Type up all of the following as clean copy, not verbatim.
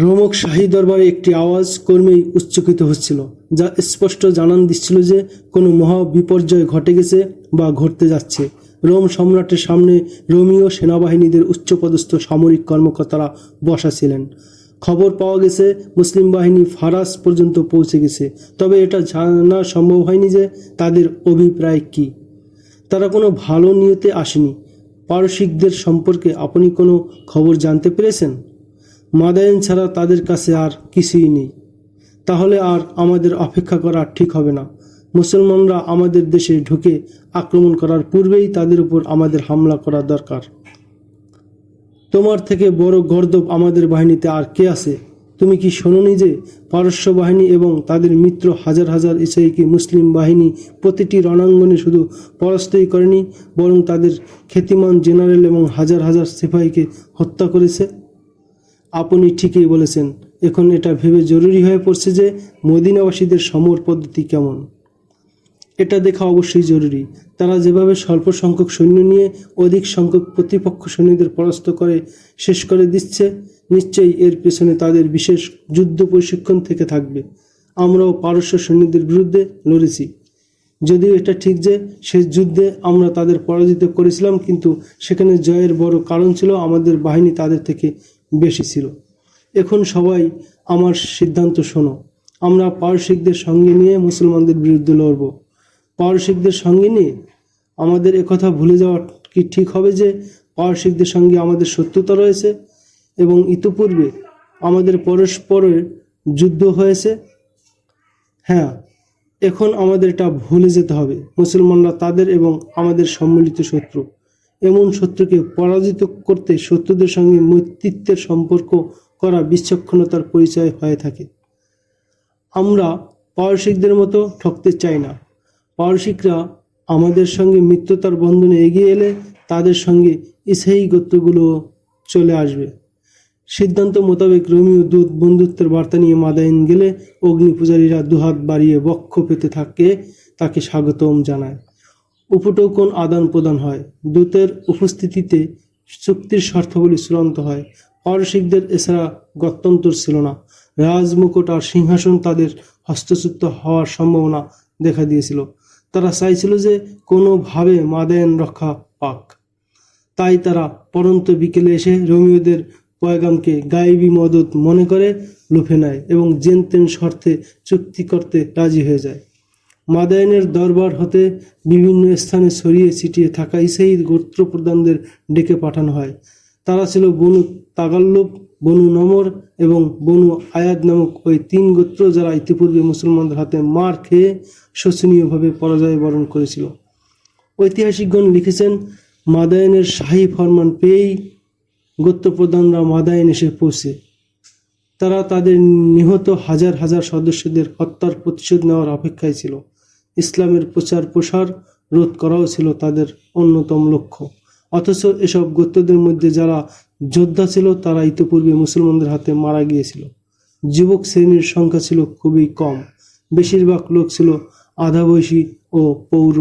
রোমক শাহী দরবারে একটি আওয়াজ ক্রমেই উচ্চকিত হচ্ছিল, যা স্পষ্ট জানান দিচ্ছিল যে কোনো মহা বিপর্যয় ঘটে গেছে বা ঘটতে যাচ্ছে। রোম সম্রাটের সামনে রোমীয় সেনাবাহিনীদের উচ্চপদস্থ সামরিক কর্মকর্তারা বসা ছিলেন। খবর পাওয়া গেছে মুসলিম বাহিনী ফারাস পর্যন্ত পৌঁছে গেছে, তবে এটা জানা সম্ভব হয়নি যে তাদের অভিপ্রায় কী। তারা কোনো ভালো নিয়তে আসেনি। পারসিকদের সম্পর্কে আপনি কোনো খবর জানতে পেরেছেন? মাদায়েন ছাড়া তাদের কাছে আর কিছুই নেই। তাহলে আর আমাদের অপেক্ষা করা ঠিক হবে না। মুসলমানরা আমাদের দেশে ঢুকে আক্রমণ করার পূর্বেই তাদের উপর আমাদের হামলা করা দরকার। তোমার থেকে বড় গর্দভ আমাদের বাহিনীতে আর কে আছে? তুমি কি শোনোনি যে পারস্য বাহিনী এবং তাদের মিত্র হাজার হাজার ইসরায়েলি মুসলিম বাহিনী প্রতিটি রণাঙ্গনে শুধু পরাস্তই করেনি, বরং তাদের খ্যাতিমান জেনারেল এবং হাজার হাজার সিপাহীকে হত্যা করেছে? আপনি ঠিকই বলেছেন। এখন এটা ভেবে জরুরি হয়ে পড়ছে যে মদিনাবাসীদের সমর পদ্ধতি কেমন। এটা দেখা অবশ্যই জরুরি। তারা যেভাবে স্বল্প সংখ্যক সৈন্য নিয়ে অধিক সংখ্যক প্রতিপক্ষ সৈন্যদের পরাস্ত করে শেষ করে দিচ্ছে, নিশ্চয়ই এর পেছনে তাদের বিশেষ যুদ্ধ প্রশিক্ষণ থেকে থাকবে। আমরাও পারস্য সৈন্যদের বিরুদ্ধে লড়েছি, যদিও এটা ঠিক যে শেষ যুদ্ধে আমরা তাদের পরাজিত করেছিলাম, কিন্তু সেখানে জয়ের বড় কারণ ছিল আমাদের বাহিনী তাদের থেকে বেশি ছিল। এখন সবাই আমার সিদ্ধান্ত শোনো। আমরা পারসিকদের সঙ্গে নিয়ে মুসলমানদের বিরুদ্ধে লড়ব। পারসিকদের সঙ্গে নিয়ে? আমাদের একথা ভুলে যাওয়া কি ঠিক হবে যে পারসিকদের সঙ্গে আমাদের শত্রুতা রয়েছে এবং ইতিপূর্বে আমাদের পরস্পরের যুদ্ধ হয়েছে? হ্যাঁ, এখন আমাদের এটা ভুলে যেতে হবে। মুসলমানরা তাদের এবং আমাদের সম্মিলিত শত্রু। এমন শত্রুকে পরাজিত করতে শত্রুদের সঙ্গে মৈত্রীত্বের সম্পর্ক করা বিচক্ষণতার পরিচয় হয়ে থাকে। আমরা পারসিকদের মতো ঠকতে চাই না। পারসিকরা আমাদের সঙ্গে মিত্রতার বন্ধনে এগিয়ে এলে তাদের সঙ্গে ইসরায়েলি গোত্রগুলো চলে আসবে। সিদ্ধান্ত মোতাবেক রোমীয় দূত বন্ধুত্বের বার্তা নিয়ে মাদায়েন গেলে অগ্নি পূজারীরা দুহাত বাড়িয়ে বক্ষ পেতে তাকে স্বাগতম জানায়। উপটোকন আদান প্রদান হয়। দূতের উপস্থিতিতে চুক্তির শর্তাবলী চূড়ান্ত হয়। পারসিকদের এছাড়া গত্যন্তর ছিল না। রাজমুকুট আর সিংহাসন তাদের হস্তচ্যুত হওয়ার সম্ভাবনা দেখা দিয়েছিল। তারা চাইছিল যে কোনোভাবে মাদায়েন রক্ষা পাক। তাই তারা পরন্ত বিকেলে এসে রোমীয়দের পয়গামকে গায়েবী মদত মনে করে লুফে নেয় এবং জেনতেন শর্তে চুক্তি করতে রাজি হয়ে যায়। মাদায়েনের দরবার হতে বিভিন্ন স্থানে ছড়িয়ে ছিটিয়ে থাকা ইসরায়েলি গোত্রপ্রধানদের ডেকে পাঠানো হয়। তারা ছিল বনু তাগাল্লুব, বনু নমর এবং বনু আয়াদ নামক ওই তিন গোত্র, যারা ইতিপূর্বে মুসলমানদের হাতে মার খেয়ে শোচনীয়ভাবে পরাজয় বরণ করেছিল। ঐতিহাসিকগণ লিখেছেন, মাদায়েনের শাহী ফরমান পেয়েই গোত্রপ্রধানরা মাদায়েন এসে পৌঁছে। তারা তাদের নিহত হাজার হাজার সদস্যদের হত্যার প্রতিশোধ নেওয়ার অপেক্ষায় ছিল। ইসলামের প্রচার প্রসার রোধ করাও ছিল তাদের অন্যতম লক্ষ্য। অথচ এসব গোত্রদের মধ্যে যারা যোদ্ধা ছিল তারা ইতিপূর্বে মুসলমানদের হাতে মারা গিয়েছিল। যুবক শ্রেণীর সংখ্যা ছিল খুবই কম। বেশিরভাগ লোক ছিল আধাবয়সী ও পৌর।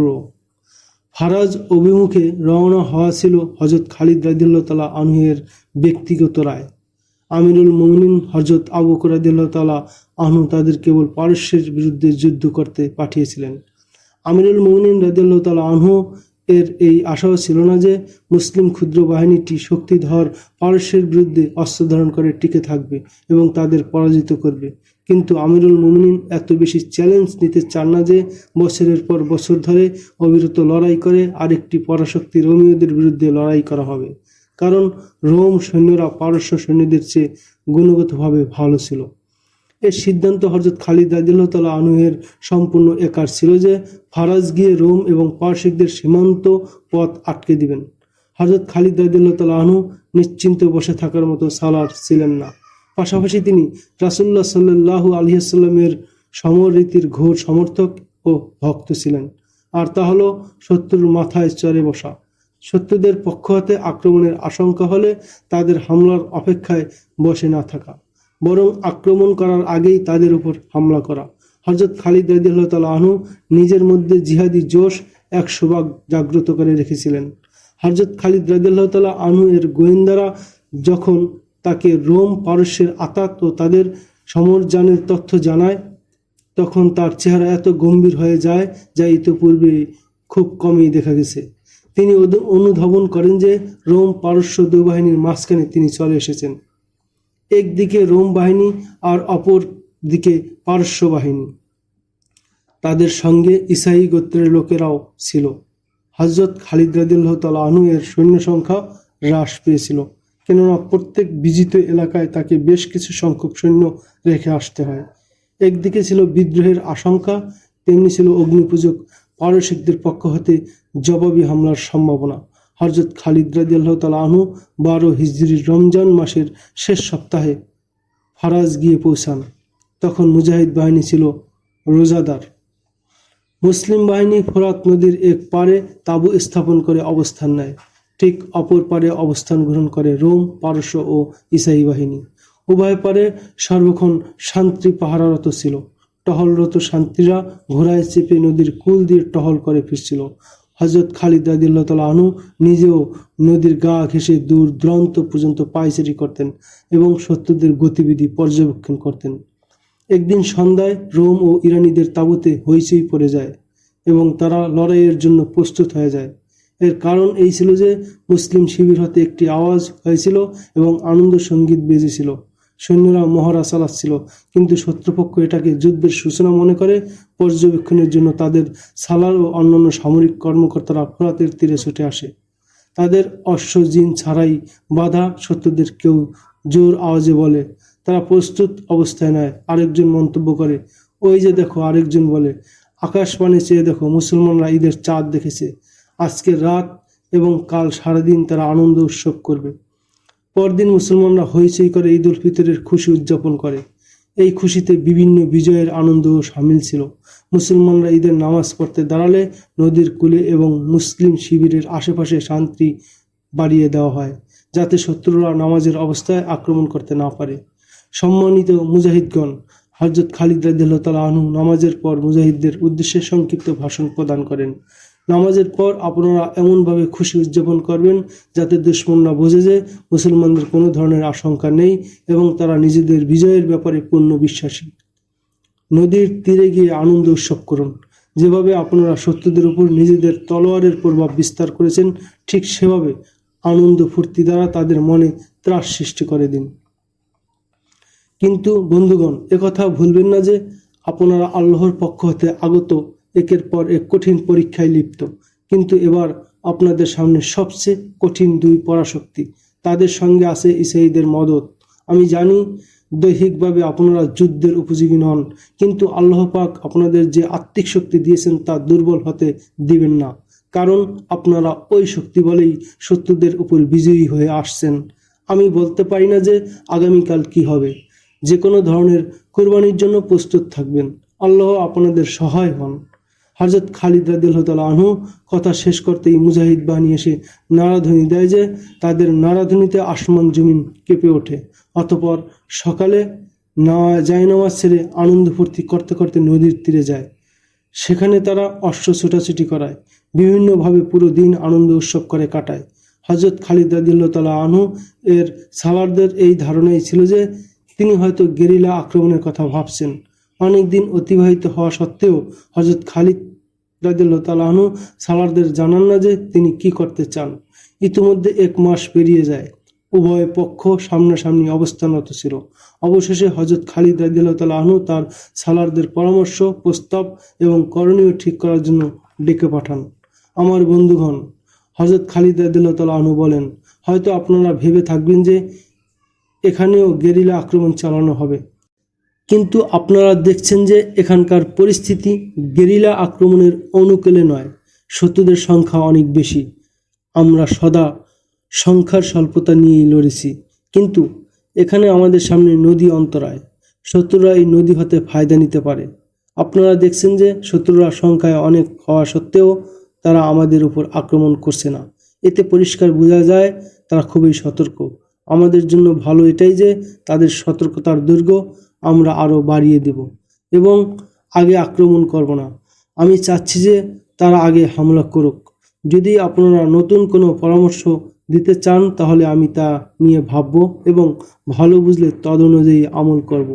ফারাজ অভিমুখে রওনা হওয়া ছিল হযরত খালিদ রাদিয়াল্লাহু তাআলা আনহু এর ব্যক্তিগত রায়। আমিরুল মুমিনিন হযরত আবু বকর রাদিয়াল্লাহু তাআলা আনহু তাদের কেবল পারস্যের বিরুদ্ধে যুদ্ধ করতে পাঠিয়েছিলেন। আমিরুল মুমিনিন রাদিয়াল্লাহু তাআলা আনহু এর এই আশাও ছিল না যে মুসলিম ক্ষুদ্র বাহিনীটি শক্তিধর পারস্যের বিরুদ্ধে অস্ত্র ধারণ করে টিকে থাকবে এবং তাদের পরাজিত করবে। কিন্তু আমিরুল মুমিনিন এত বেশি চ্যালেঞ্জ নিতে চান না যে বছরের পর বছর ধরে অবিরত লড়াই করে আরেকটি পরাশক্তি রোমীয়দের বিরুদ্ধে লড়াই করা হবে, কারণ রোম সৈন্যরা পারস্য সৈন্যদের চেয়ে গুণগতভাবে ভালো ছিল। এর সিদ্ধান্ত হযরত খালিদ রাদিয়াল্লাহু তাআলা আনহু এর সম্পূর্ণ একার ছিল যে ফারাজ গিয়ে রোম এবং পারসিকদের সীমান্ত পথ আটকে দিবেন। হযরত খালিদ রাদিয়াল্লাহু তাআলা আনহু নিশ্চিন্তে বসে থাকার মতো সালার ছিলেন না। পাশাপাশি তিনি রাসূলুল্লাহ সাল্লাল্লাহু আলাইহি ওয়াসাল্লামের সমর রীতির ঘোর সমর্থক ও ভক্ত ছিলেন। আর তা হলো শত্রুর মাথায় চড়ে বসা। শত্রুদের পক্ষ হতে আক্রমণের আশঙ্কা হলে তাদের হামলার অপেক্ষায় বসে না থাকা, বরং আক্রমণ করার আগেই তাদের উপর হামলা করা। হযরত খালিদ রাদিয়াল্লাহু তাআলা আনহু নিজের মধ্যে জিহাদি জোশ 100 ভাগ জাগ্রত করে রেখেছিলেন। হযরত খালিদ রাদিয়াল্লাহু তাআলা আনহু এর গোয়েন্দারা যখন তাকে রোম পারস্যের আতাত ও তাদের সমরযানের তথ্য জানায়, তখন তার চেহারা এত গম্ভীর হয়ে যায় যা ইতিপূর্বে খুব কমই দেখা গেছে। তিনি অনুধাবন করেন যে রোম পারস্য দুই বাহিনীর মাঝখানে তিনি চলে এসেছেন। একদিকে রোম বাহিনী আর অপর দিকে পারস্য বাহিনী। তাদের সঙ্গে ইসাই গোত্রের লোকেরাও ছিল। হযরত খালিদ রাদিয়াল্লাহু তাআলা আনহু এর সৈন্য সংখ্যা হ্রাস পেয়েছিল, কেননা প্রত্যেক বিজিত এলাকায় তাকে বেশ কিছু সংখ্যক সৈন্য রেখে আসতে হয়। একদিকে ছিল বিদ্রোহের আশঙ্কা, তেমনি ছিল অগ্নিপূজক পারসিকদের পক্ষ হতে জবাবি হামলার সম্ভাবনা। হযরত খালিদ রাদিয়াল্লাহু তাআলা আনহু 12 হিজরির রমজান মাসের শেষ সপ্তাহে ফারাজ গিয়ে পৌঁছান। তখন মুজাহিদ বাহিনী ছিল রোজাদার। মুসলিম বাহিনী ফোরাত নদীর এক পারে তাঁবু স্থাপন করে অবস্থান নেয়। ঠিক অপর পারে অবস্থান গ্রহণ করে রোম, পারস্য ও ইসাই বাহিনী। উভয় পারে সর্বক্ষণ শান্তি পাহারারত ছিল। টহলরত শান্তিরা ঘোড়ায় চেপে নদীর কূল দিয়ে টহল করে ফিরছিল। হযরত খালিদ রাদিয়াল্লাহু তাআলা আনহু নিজেও নদীর গা ঘেঁষে দূর দূরান্ত পর্যন্ত পায়চারি করতেন এবং শত্রুদের গতিবিধি পর্যবেক্ষণ করতেন। একদিন সন্ধ্যায় রোম ও ইরানিদের তাঁবুতে হইচই পড়ে যায় এবং তারা লড়াইয়ের জন্য প্রস্তুত হয়ে যায়। এর কারণ এই ছিল যে মুসলিম শিবির হতে একটি আওয়াজ হয়েছিল এবং আনন্দ সঙ্গীত বেজেছিল। সৈন্যরা মহড়া চালাচ্ছিল, কিন্তু শত্রুপক্ষ এটাকে যুদ্ধের সূচনা মনে করে পর্যবেক্ষণের জন্য তাদের সালার ও অন্যান্য সামরিক কর্মকর্তারা ফোরাতের তীরে ছুটে আসে। তাদের অশ্ব জিন ছাড়াই বাধা শত্রুদের কেউ জোর আওয়াজে বলে, তারা প্রস্তুত অবস্থায় নেয়। আরেকজন মন্তব্য করে, ওই যে দেখো। আরেকজন বলে, আকাশপানে চেয়ে দেখো, মুসলমানরা ঈদের চাঁদ দেখেছে। আজকের রাত এবং কাল সারাদিন তারা আনন্দ উৎসব করবে। পরদিন মুসলমানরা হইচই করে ঈদ উল ফিতরের খুশি উদযাপন করে। এই খুশিতে বিভিন্ন বিজয়ের আনন্দও সামিল ছিল। মুসলমানরা ঈদের নামাজ পড়তে দাঁড়ালে নদীর কূলে এবং মুসলিম শিবিরের আশেপাশে শান্তি বাড়িয়ে দেওয়া হয়, যাতে শত্রুরা নামাজের অবস্থায় আক্রমণ করতে না পারে। সম্মানিত মুজাহিদগণ, হযরত খালিদ রাদিয়াল্লাহু তাআলা আনহু নামাজের পর মুজাহিদদের উদ্দেশ্যে সংক্ষিপ্ত ভাষণ প্রদান করেন। নামাজের পর আপনারা এমনভাবে খুশি উদযাপন করবেন যাতে দুশমনরা বোঝে যে মুসলমানদের কোনো ধরনের আশঙ্কা নেই এবং তারা নিজেদের বিজয়ের ব্যাপারে পূর্ণ বিশ্বাসী। নদীর তীরে গিয়ে আনন্দ উৎসব করুন। যেভাবে আপনারা শত্রুদের উপর নিজেদের তলোয়ারের প্রভাব বিস্তার করেছেন, ঠিক সেভাবে আনন্দ ফুর্তি দ্বারা তাদের মনে ত্রাস সৃষ্টি করে দিন। কিন্তু বন্ধুগণ, একথা ভুলবেন না যে আপনারা আল্লাহর পক্ষ হতে আগত একের পর এক কঠিন পরীক্ষায় লিপ্ত। কিন্তু এবার আপনাদের সামনে সবচেয়ে কঠিন দুই পরাশক্তি। তাদের সঙ্গে আছে ইসাইদের মদত। আমি জানি দৈহিকভাবে আপনারা যুদ্ধের উপযোগী নন, কিন্তু আল্লাহ পাক আপনাদের যে আত্মিক শক্তি দিয়েছেন তা দুর্বল হতে দিবেন না, কারণ আপনারা ওই শক্তি বলেই শত্রুদের উপর বিজয়ী হয়ে আসছেন। আমি বলতে পারি না যে আগামীকাল কি হবে। যে কোনো ধরনের কোরবানির জন্য প্রস্তুত থাকবেন। আল্লাহ আপনাদের সহায় হন। হযরত খালিদ রাদিয়াল্লাহু তাআলা আনহু কথা শেষ করতেই মুজাহিদ বাহিনী এসে নারাধ্বনি দেয় যে তাদের নারাধ্বনিতে আসমান জমিন কেঁপে ওঠে। অতঃপর সকালে জায়নামাজ ছেড়ে আনন্দ ফুর্তি করতে করতে নদীর তীরে যায়। সেখানে তারা অশ্ব ছোটাছুটি করায়, বিভিন্নভাবে পুরো দিন আনন্দ উৎসব করে কাটায়। হযরত খালিদ রাদিয়াল্লাহু তাআলা আনহু এর সালারদের এই ধারণাই ছিল যে তিনি হয়তো গেরিলা আক্রমণের কথা ভাবছেন। অনেক দিন অতিবাহিত হওয়া সত্ত্বেও হযরত খালিদ রাদিয়াল্লাহু তাআলা আনহু সালারদের জানান না যে তিনি কি করতে চান। ইতিমধ্যে 1 মাস পেরিয়ে যায়। উভয় পক্ষ সামনাসামনি অবস্থানরত ছিল। অবশেষে হযরত খালিদ রাদিয়াল্লাহু তাআলা আনহু তার সালারদের পরামর্শ, প্রস্তাব এবং করণীয় ঠিক করার জন্য ডেকে পাঠান। আমার বন্ধুগণ, হযরত খালিদ রাদিয়াল্লাহু তাআলা আনহু বলেন, হয়তো আপনারা ভেবে থাকবেন যে এখানেও গেরিলা আক্রমণ চালানো হবে, কিন্তু আপনারা দেখছেন যে এখানকার পরিস্থিতি গেরিলা আক্রমণের অনুকূলে নয়। শত্রুদের সংখ্যা অনেক বেশি। আমরা সদা সংখ্যার স্বল্পতা নিয়েই লড়েছি, কিন্তু এখানে আমাদের সামনে নদী অন্তরায়। শত্রুরা এই নদী হতে ফায়দা নিতে পারে। আপনারা দেখছেন যে শত্রুরা সংখ্যায় অনেক হওয়া সত্ত্বেও তারা আমাদের উপর আক্রমণ করছে না। এতে পরিষ্কার বোঝা যায় তারা খুবই সতর্ক। আমাদের জন্য ভালো এটাই যে তাদের সতর্কতার দৈর্ঘ্য আমরা আরও বাড়িয়ে দেব এবং আগে আক্রমণ করব না। আমি চাচ্ছি যে তারা আগে হামলা করুক। যদি আপনারা নতুন কোনো পরামর্শ দিতে চান তাহলে আমি তা নিয়ে ভাবব এবং ভালো বুঝলে তদ অনুযায়ী আমল করব।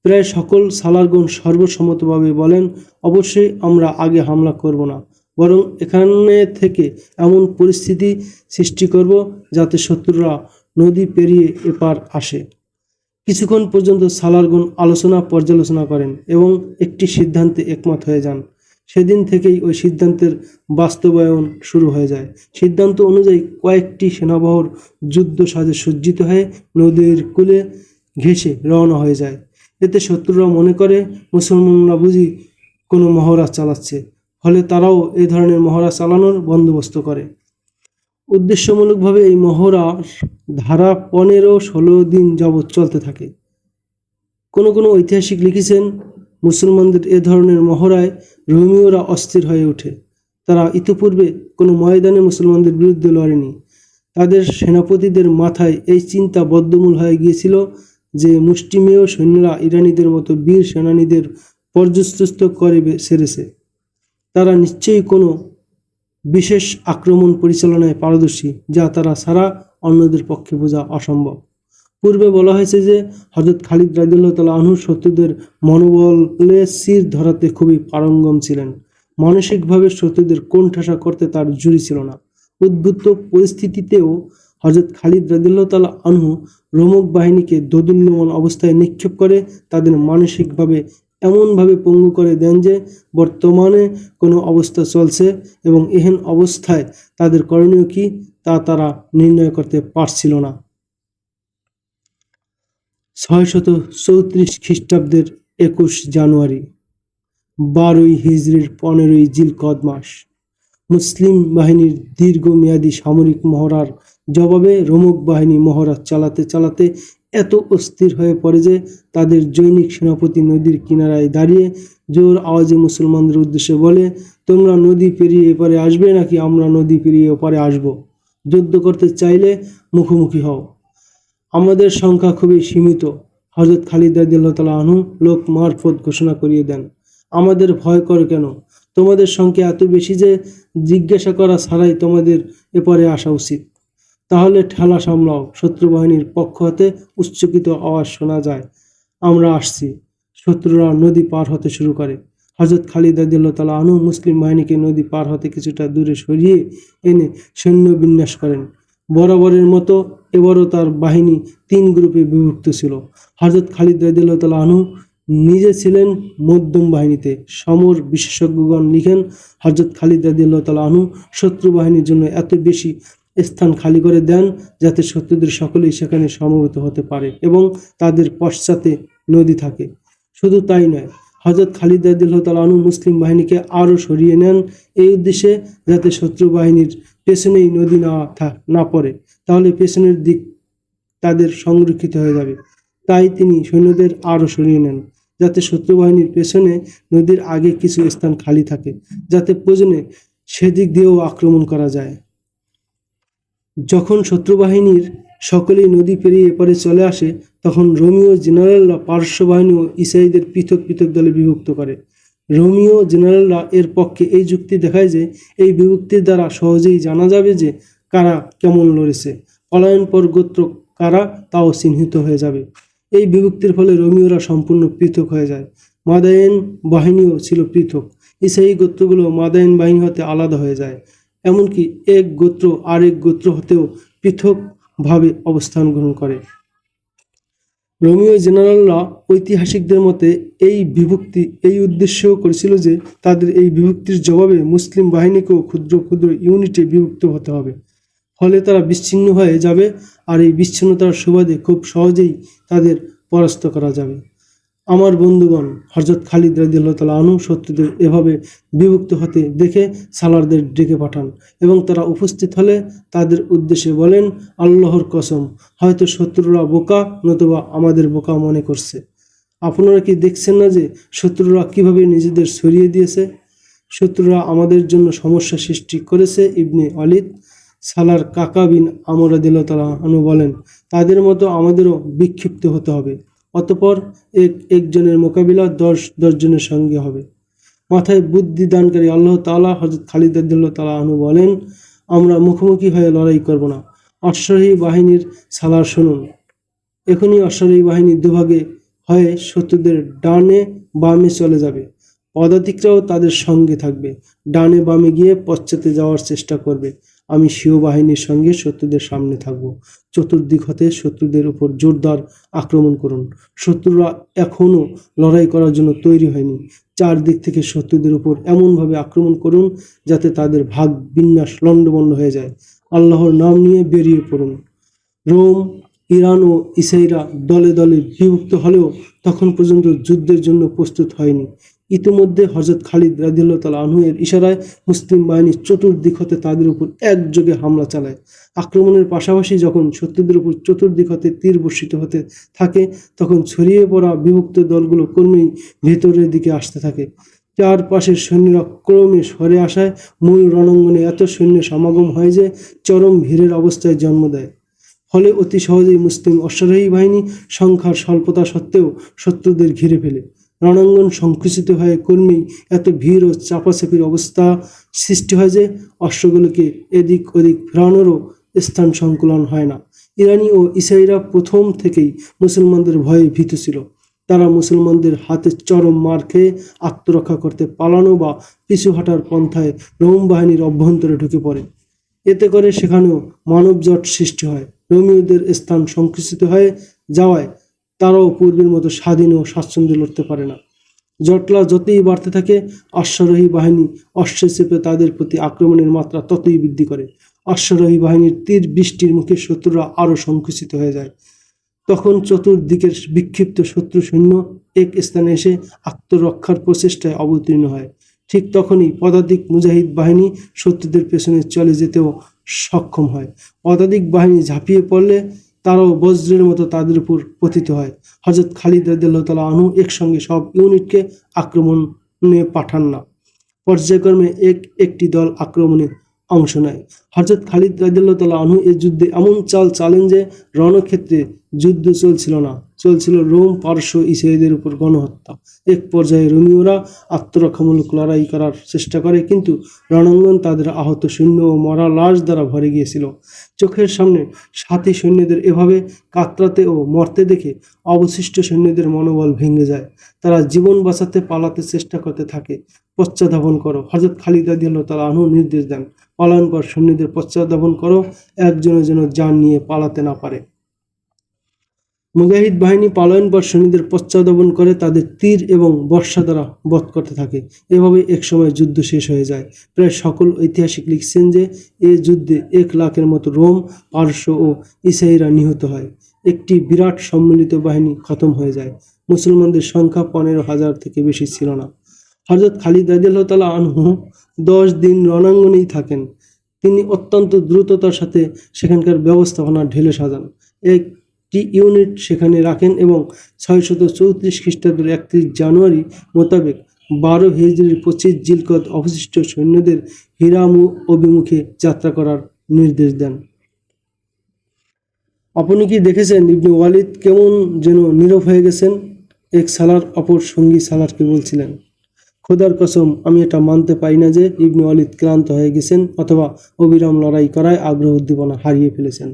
প্রায় সকল সালারগণ সর্বসম্মতভাবে বলেন, অবশ্যই আমরা আগে হামলা করব না, বরং এখানে থেকে এমন পরিস্থিতি সৃষ্টি করব যাতে শত্রুরা নদী পেরিয়ে এপার আসে। কিছুক্ষণ পর্যন্ত সালারগণ আলোচনা পর্যালোচনা করেন এবং একটি সিদ্ধান্তে একমত হয়ে যান। সেদিন থেকেই ওই সিদ্ধান্তের বাস্তবায়ন শুরু হয়ে যায়। সিদ্ধান্ত অনুযায়ী কয়েকটি সেনাবহর যুদ্ধ সাজে সজ্জিত হয়ে নদীর কূলে ঘেঁষে রওনা হয়ে যায়। এতে শত্রুরা মনে করে মুসলমানরা বুঝি কোনো মহড়া চালাচ্ছে, ফলে তারাও এই ধরনের মহড়া চালানোর বন্দোবস্ত করে। উদ্দেশ্যমূলকভাবে এই মহড়ার ধারা 15-16 দিন যাবৎ চলতে থাকে। কোনো কোনো ঐতিহাসিক লিখেছেন, মুসলমানদের এ ধরনের মহড়ায় রোমীয়রা অস্থির হয়ে ওঠে। তারা ইতিপূর্বে কোনো ময়দানে মুসলমানদের বিরুদ্ধে লড়েনি। তাদের সেনাপতিদের মাথায় এই চিন্তা বদ্ধমূল হয়ে গিয়েছিল যে মুষ্টিমেয় সৈন্যরা ইরানীদের মতো বীর সেনানীদের পর্যস্ত করে সেরেছে। তারা নিশ্চয়ই কোনো বিশেষ আক্রমণ পরিচালনায় পারদর্শী, যা তারা ছাড়া অন্যদের পক্ষে বোঝা অসম্ভব। পূর্বে বলা হয়েছে যে হযরত খালিদ রাদিয়াল্লাহু তাআলা আনহু শত্রুদের মনোবলে চির ধরাতে খুবই পারঙ্গম ছিলেন। মানসিকভাবে শত্রুদের কোণঠাসা করতে তার জুড়ি ছিল না। উদ্ভূত পরিস্থিতিতেও হযরত খালিদ রাদিয়াল্লাহু তাআলা আনহু রোমক বাহিনীকে দোদুল্যমান অবস্থায় নিক্ষেপ করে তাদের মানসিকভাবে এমনভাবে পঙ্গু করে দেন যে বর্তমানে কোনো অবস্থা চলছে এবং এহেন অবস্থায় তাদের করণীয় কি তা তারা নির্ণয় করতে পারছিল না। 634 খ্রিস্টাব্দের 21 জানুয়ারি, 12 হিজরির 15 জিলকদ মাস, মুসলিম বাহিনীর দীর্ঘমেয়াদী সামরিক মহড়ার জবাবে রোমক বাহিনী মহড়া চালাতে চালাতে এত অস্থির হয়ে পড়ে যে তাদের জৈনিক সেনাপতি নদীর কিনারায় দাঁড়িয়ে জোর আওয়াজে মুসলমানদের উদ্দেশ্যে বলে, তোমরা নদী পেরিয়ে এপারে আসবে নাকি আমরা নদী পেরিয়ে ওপারে আসব? যুদ্ধ করতে চাইলে মুখোমুখি হও। আমাদের সংখ্যা খুবই সীমিত। হযরত খালিদ রাদিয়াল্লাহু তাআলা আনহু লোক মারফত ঘোষণা করিয়ে দেন, আমাদের ভয় করে কেন? তোমাদের সংখ্যা এত বেশি যে জিজ্ঞাসা করা ছাড়াই তোমাদের এপারে আসা উচিত। তাহলে ঠেলা সামলাও। শত্রু বাহিনীর পক্ষ হতে উচ্চকিত আওয়াজ শোনা যায়, আমরা আসছি। শত্রুরা নদী পার হতে শুরু করে। হযরত খালিদ রাদিয়াল্লাহু তাআলা আনহু মুসলিম বাহিনীকে নদী পার হতে কিছুটা দূরে সরিয়ে এনে সৈন্য বিন্যাস করেন। বরাবরের মতো এবারও তার বাহিনী 3 গ্রুপে বিভক্ত ছিল। হযরত খালিদ রাদিয়াল্লাহু তাআলা আনহু নিজে ছিলেন মধ্যম বাহিনীতে। সমর বিশেষজ্ঞগণ লিখেন, হযরত খালিদ রাদিয়াল্লাহু তাআলা আনহু শত্রু বাহিনীর জন্য এত বেশি স্থান খালি করে দেন যাতে শত্রুদের সকলেই সেখানে সমবেত হতে পারে এবং তাদের পশ্চাতে নদী থাকে। শুধু তাই নয়, হযরত খালিদ রাদিয়াল্লাহু তাআলা আনহু মুসলিম বাহিনীকে আরও সরিয়ে নেন এই উদ্দেশ্যে যাতে শত্রু বাহিনীর পেছনেই নদী না পড়ে, তাহলে পেছনের দিক তাদের সংরক্ষিত হয়ে যাবে। তাই তিনি সৈন্যদের আরও সরিয়ে নেন যাতে শত্রু বাহিনীর পেছনে নদীর আগে কিছু স্থান খালি থাকে, যাতে প্রয়োজনে সেদিক দিয়েও আক্রমণ করা যায়। যখন শত্রু বাহিনীর সকলেই নদী পেরিয়ে এপারে চলে আসে, তখন রোমীয় জেনারেলরা পারস্য বাহিনী ও ইসরাঈলীদের পৃথক পৃথক দলে বিভক্ত করে। রোমীয় জেনারেলরা এর পক্ষে এই যুক্তি দেখায় যে এই বিভক্তির দ্বারা সহজেই জানা যাবে যে কারা কেমন লড়েছে, পলায়নপর গোত্র কারা তাও চিহ্নিত হয়ে যাবে। এই বিভক্তির ফলে রোমীয়রা সম্পূর্ণ পৃথক হয়ে যায়। মাদায়েন বাহিনীও ছিল পৃথক। ইসরাঈলী গোত্রগুলো মাদায়েন বাহিনী হতে আলাদা হয়ে যায়। এমনকি এক গোত্র আরেক গোত্র হতেও পৃথকভাবে অবস্থান গ্রহণ করে। রোমীয় জেনারেলরা ঐতিহাসিকদের মতে এই বিভক্তি এই উদ্দেশ্যও করেছিল যে তাদের এই বিভক্তির জবাবে মুসলিম বাহিনীকেও ক্ষুদ্র ক্ষুদ্র ইউনিটে বিভক্ত হতে হবে, ফলে তারা বিচ্ছিন্ন হয়ে যাবে আর এই বিচ্ছিন্নতার সুবাদে খুব সহজেই তাদের পরাস্ত করা যাবে। আমার বন্ধুগণ, হযরত খালিদ রাদিয়াল্লাহু তাআলা আনহু শত্রুদের এভাবে বিভক্ত হতে দেখে সালারদের ডেকে পাঠান এবং তারা উপস্থিত হলে তাদের উদ্দেশ্যে বলেন, আল্লাহর কসম, হয়তো শত্রুরা বোকা নতুবা আমাদের বোকা মনে করছে। আপনারা কি দেখছেন না যে শত্রুরা কিভাবে নিজেদের সরিয়ে দিয়েছে? শত্রুরা আমাদের জন্য সমস্যা সৃষ্টি করেছে। ইবনে ওয়ালিদ সালার কাকা বিন আমর রাদিয়াল্লাহু তাআলা আনহু বলেন, তাদের মতো আমাদেরও বিক্ষিপ্ত হতে হবে। অতঃপর একজনের মোকাবিলা 10 জনের সঙ্গে হবে। মাথায় বুদ্ধি দানকারী আল্লাহ তাআলা হযরত খালিদ রাদিয়াল্লাহু তাআলা আনহু বলেন, আমরা মুখোমুখি হয়ে লড়াই করব না। অশ্বারোহী বাহিনীর সালার শুনুন। এখনই অশ্বারোহী বাহিনী দুভাগে হয়ে শত্রুদের ডানে বামে চলে যাবে। পদাতিকরাও তাদের সঙ্গে থাকবে। ডানে বামে গিয়ে পশ্চাতে যাওয়ার চেষ্টা করবে। আমি স্বীয় বাহিনীর সঙ্গে শত্রুদের সামনে থাকব। চতুর্দিক হতে শত্রুদের উপর জোরদার আক্রমণ করুন। শত্রুরা এখনও লড়াই করার জন্য তৈরি হয়নি। চারদিক থেকে শত্রুদের উপর এমনভাবে আক্রমণ করুন যাতে তাদের ভাগ বিন্যাস লণ্ডভণ্ড হয়ে যায়। আল্লাহর নাম নিয়ে বেরিয়ে পড়ুন। রোম, ইরান ও ইসরায়েলরা দলে দলে বিভক্ত হলেও তখন পর্যন্ত যুদ্ধের জন্য প্রস্তুত হয়নি। ইতিমধ্যে হযরত খালিদ রাদিয়াল্লাহু তাআলা আনহু এর ইশারায় মুসলিম বাহিনী চতুর্দিক হতে তাদের উপর একযোগে হামলা চালায়। আক্রমণের পাশাপাশি যখন শত্রুদের উপর চতুর্দিক হতে তীর বর্ষিত হতে থাকে, তখন ছড়িয়ে পড়া বিভক্ত দলগুলো ক্রমেই ভেতরের দিকে আসতে থাকে। চারপাশের সৈন্যরা ক্রমে সরে আসায় মূল রণাঙ্গনে এত সৈন্য সমাগম হয় যে চরম ভিড়ের অবস্থায় জন্ম দেয়। ফলে অতি সহজেই মুসলিম অশ্বারোহী বাহিনী সংখ্যার স্বল্পতা সত্ত্বেও শত্রুদের ঘিরে ফেলে। রণাঙ্গন সংকুচিত হয়ে ক্রমেই এত ভিড় ও চাপাচাপির অবস্থা সৃষ্টি হয় যে অশ্বগুলোকে এদিক ওদিক ফেরানোরও স্থান সংকুলন হয় না। ইরানি ও ইসরায়েলিরা প্রথম থেকেই মুসলমানদের ভয়ে ভীত ছিল। তারা মুসলমানদের হাতে চরম মার খেয়ে আত্মরক্ষা করতে পালানো বা পিছু হটার পন্থায় রোম বাহিনীর অভ্যন্তরে ঢুকে পড়ে। এতে করে সেখানেও মানবজট সৃষ্টি হয়। রোমীয়দের স্থান সংকুচিত হয়ে যাওয়ায় তারাও পূর্বের মতো স্বাধীন ও স্বাচ্ছন্দ্যে লড়তে পারে না। জটলা যতই বাড়তে থাকে, অশ্বারোহী বাহিনী অশ্বে চেপে তাদের প্রতি আক্রমণের মাত্রা ততই বৃদ্ধি করে। অশ্বারোহী বাহিনীর তীর বৃষ্টির মুখে শত্রুরা আরও সংকুচিত হয়ে যায়। তখন চতুর্দিকের বিক্ষিপ্ত শত্রু সৈন্য এক স্থানে এসে আত্মরক্ষার প্রচেষ্টায় অবতীর্ণ হয়। ঠিক তখনই পদাতিক মুজাহিদ বাহিনী শত্রুদের পেছনে চলে যেতেও সক্ষম হয়। পদাতিক বাহিনী ঝাঁপিয়ে পড়লে তারাও বজ্রের মতো তাদের উপর পতিত হয়। হযরত খালিদ রাদিয়াল্লাহু তাআলা আনহু একসঙ্গে সব ইউনিটকে আক্রমণে পাঠান না, পর্যায়ক্রমে একটি দল আক্রমণে অংশ নেয়। হযরত খালিদ রাদিয়াল্লাহু তাআলা আনহু এই যুদ্ধে এমন চাল চালেন যে রণক্ষেত্রে যুদ্ধ চলছিল রোম, পারস্য, ইসরায়েলদের উপর গণহত্যা। এক পর্যায়ে রোমীয়রা আত্মরক্ষামূলক লড়াই করার চেষ্টা করে, কিন্তু রণাঙ্গন তাদের আহত সৈন্য ও মরা লাশ দ্বারা ভরে গিয়েছিল। চোখের সামনে সাথী সৈন্যদের এভাবে কাতরাতে ও মরতে দেখে অবশিষ্ট সৈন্যদের মনোবল ভেঙে যায়। তারা জীবন বাঁচাতে পালাতে চেষ্টা করতে থাকে। পশ্চাদ্ধাবন করো। হযরত খালিদ রাদিয়াল্লাহু তাআলা আনহু নির্দেশ দেন, পলায়নপর সৈন্যদের পশ্চাদ্ধাবন করো, একজনের যেন যান নিয়ে পালাতে না পারে। মুজাহিদ বাহিনী পলায়নপর সৈন্যদের পশ্চাদ্ধাবন করে তাদের তীর এবং বর্শা দ্বারা বধ করতে থাকে। এভাবে একসময় যুদ্ধ শেষ হয়ে যায়। প্রায় সকল ঐতিহাসিক লিখছেন যে এ যুদ্ধে 1,00,000-এর মতো রোম, পারস্য ও ইসরায়েলিরা নিহত হয়। একটি বিরাট সম্মিলিত বাহিনী খতম হয়ে যায়। মুসলমানদের সংখ্যা 15,000 থেকে বেশি ছিল না। হযরত খালিদ রাদিয়াল্লাহু তাআলা আনহু 10 দিন রণাঙ্গনেই থাকেন। তিনি অত্যন্ত দ্রুততার সাথে সেখানকার ব্যবস্থাপনা ঢেলে সাজান। একটি ইউনিট সেখানে রাখেন এবং 634 খ্রিস্টাব্দের 31 জানুয়ারি মোতাবেক 12 হিজরির 25 জিলকদ অবশিষ্ট সৈন্যদের হিরামু অভিমুখে যাত্রা করার নির্দেশ দেন। আপনি কি দেখেছেন ইবনে ওয়ালিদ কেমন যেন নীরব হয়ে গেছেন? এক সালার অপর সঙ্গী সালারকে বলছিলেন, খোদার কসম, আমি এটা মানতে পারি না যে ইবনে ওয়ালিদ ক্লান্ত হয়ে গেছেন অথবা অবিরাম লড়াই করায় আগ্রহ উদ্দীপনা হারিয়ে ফেলেছেন।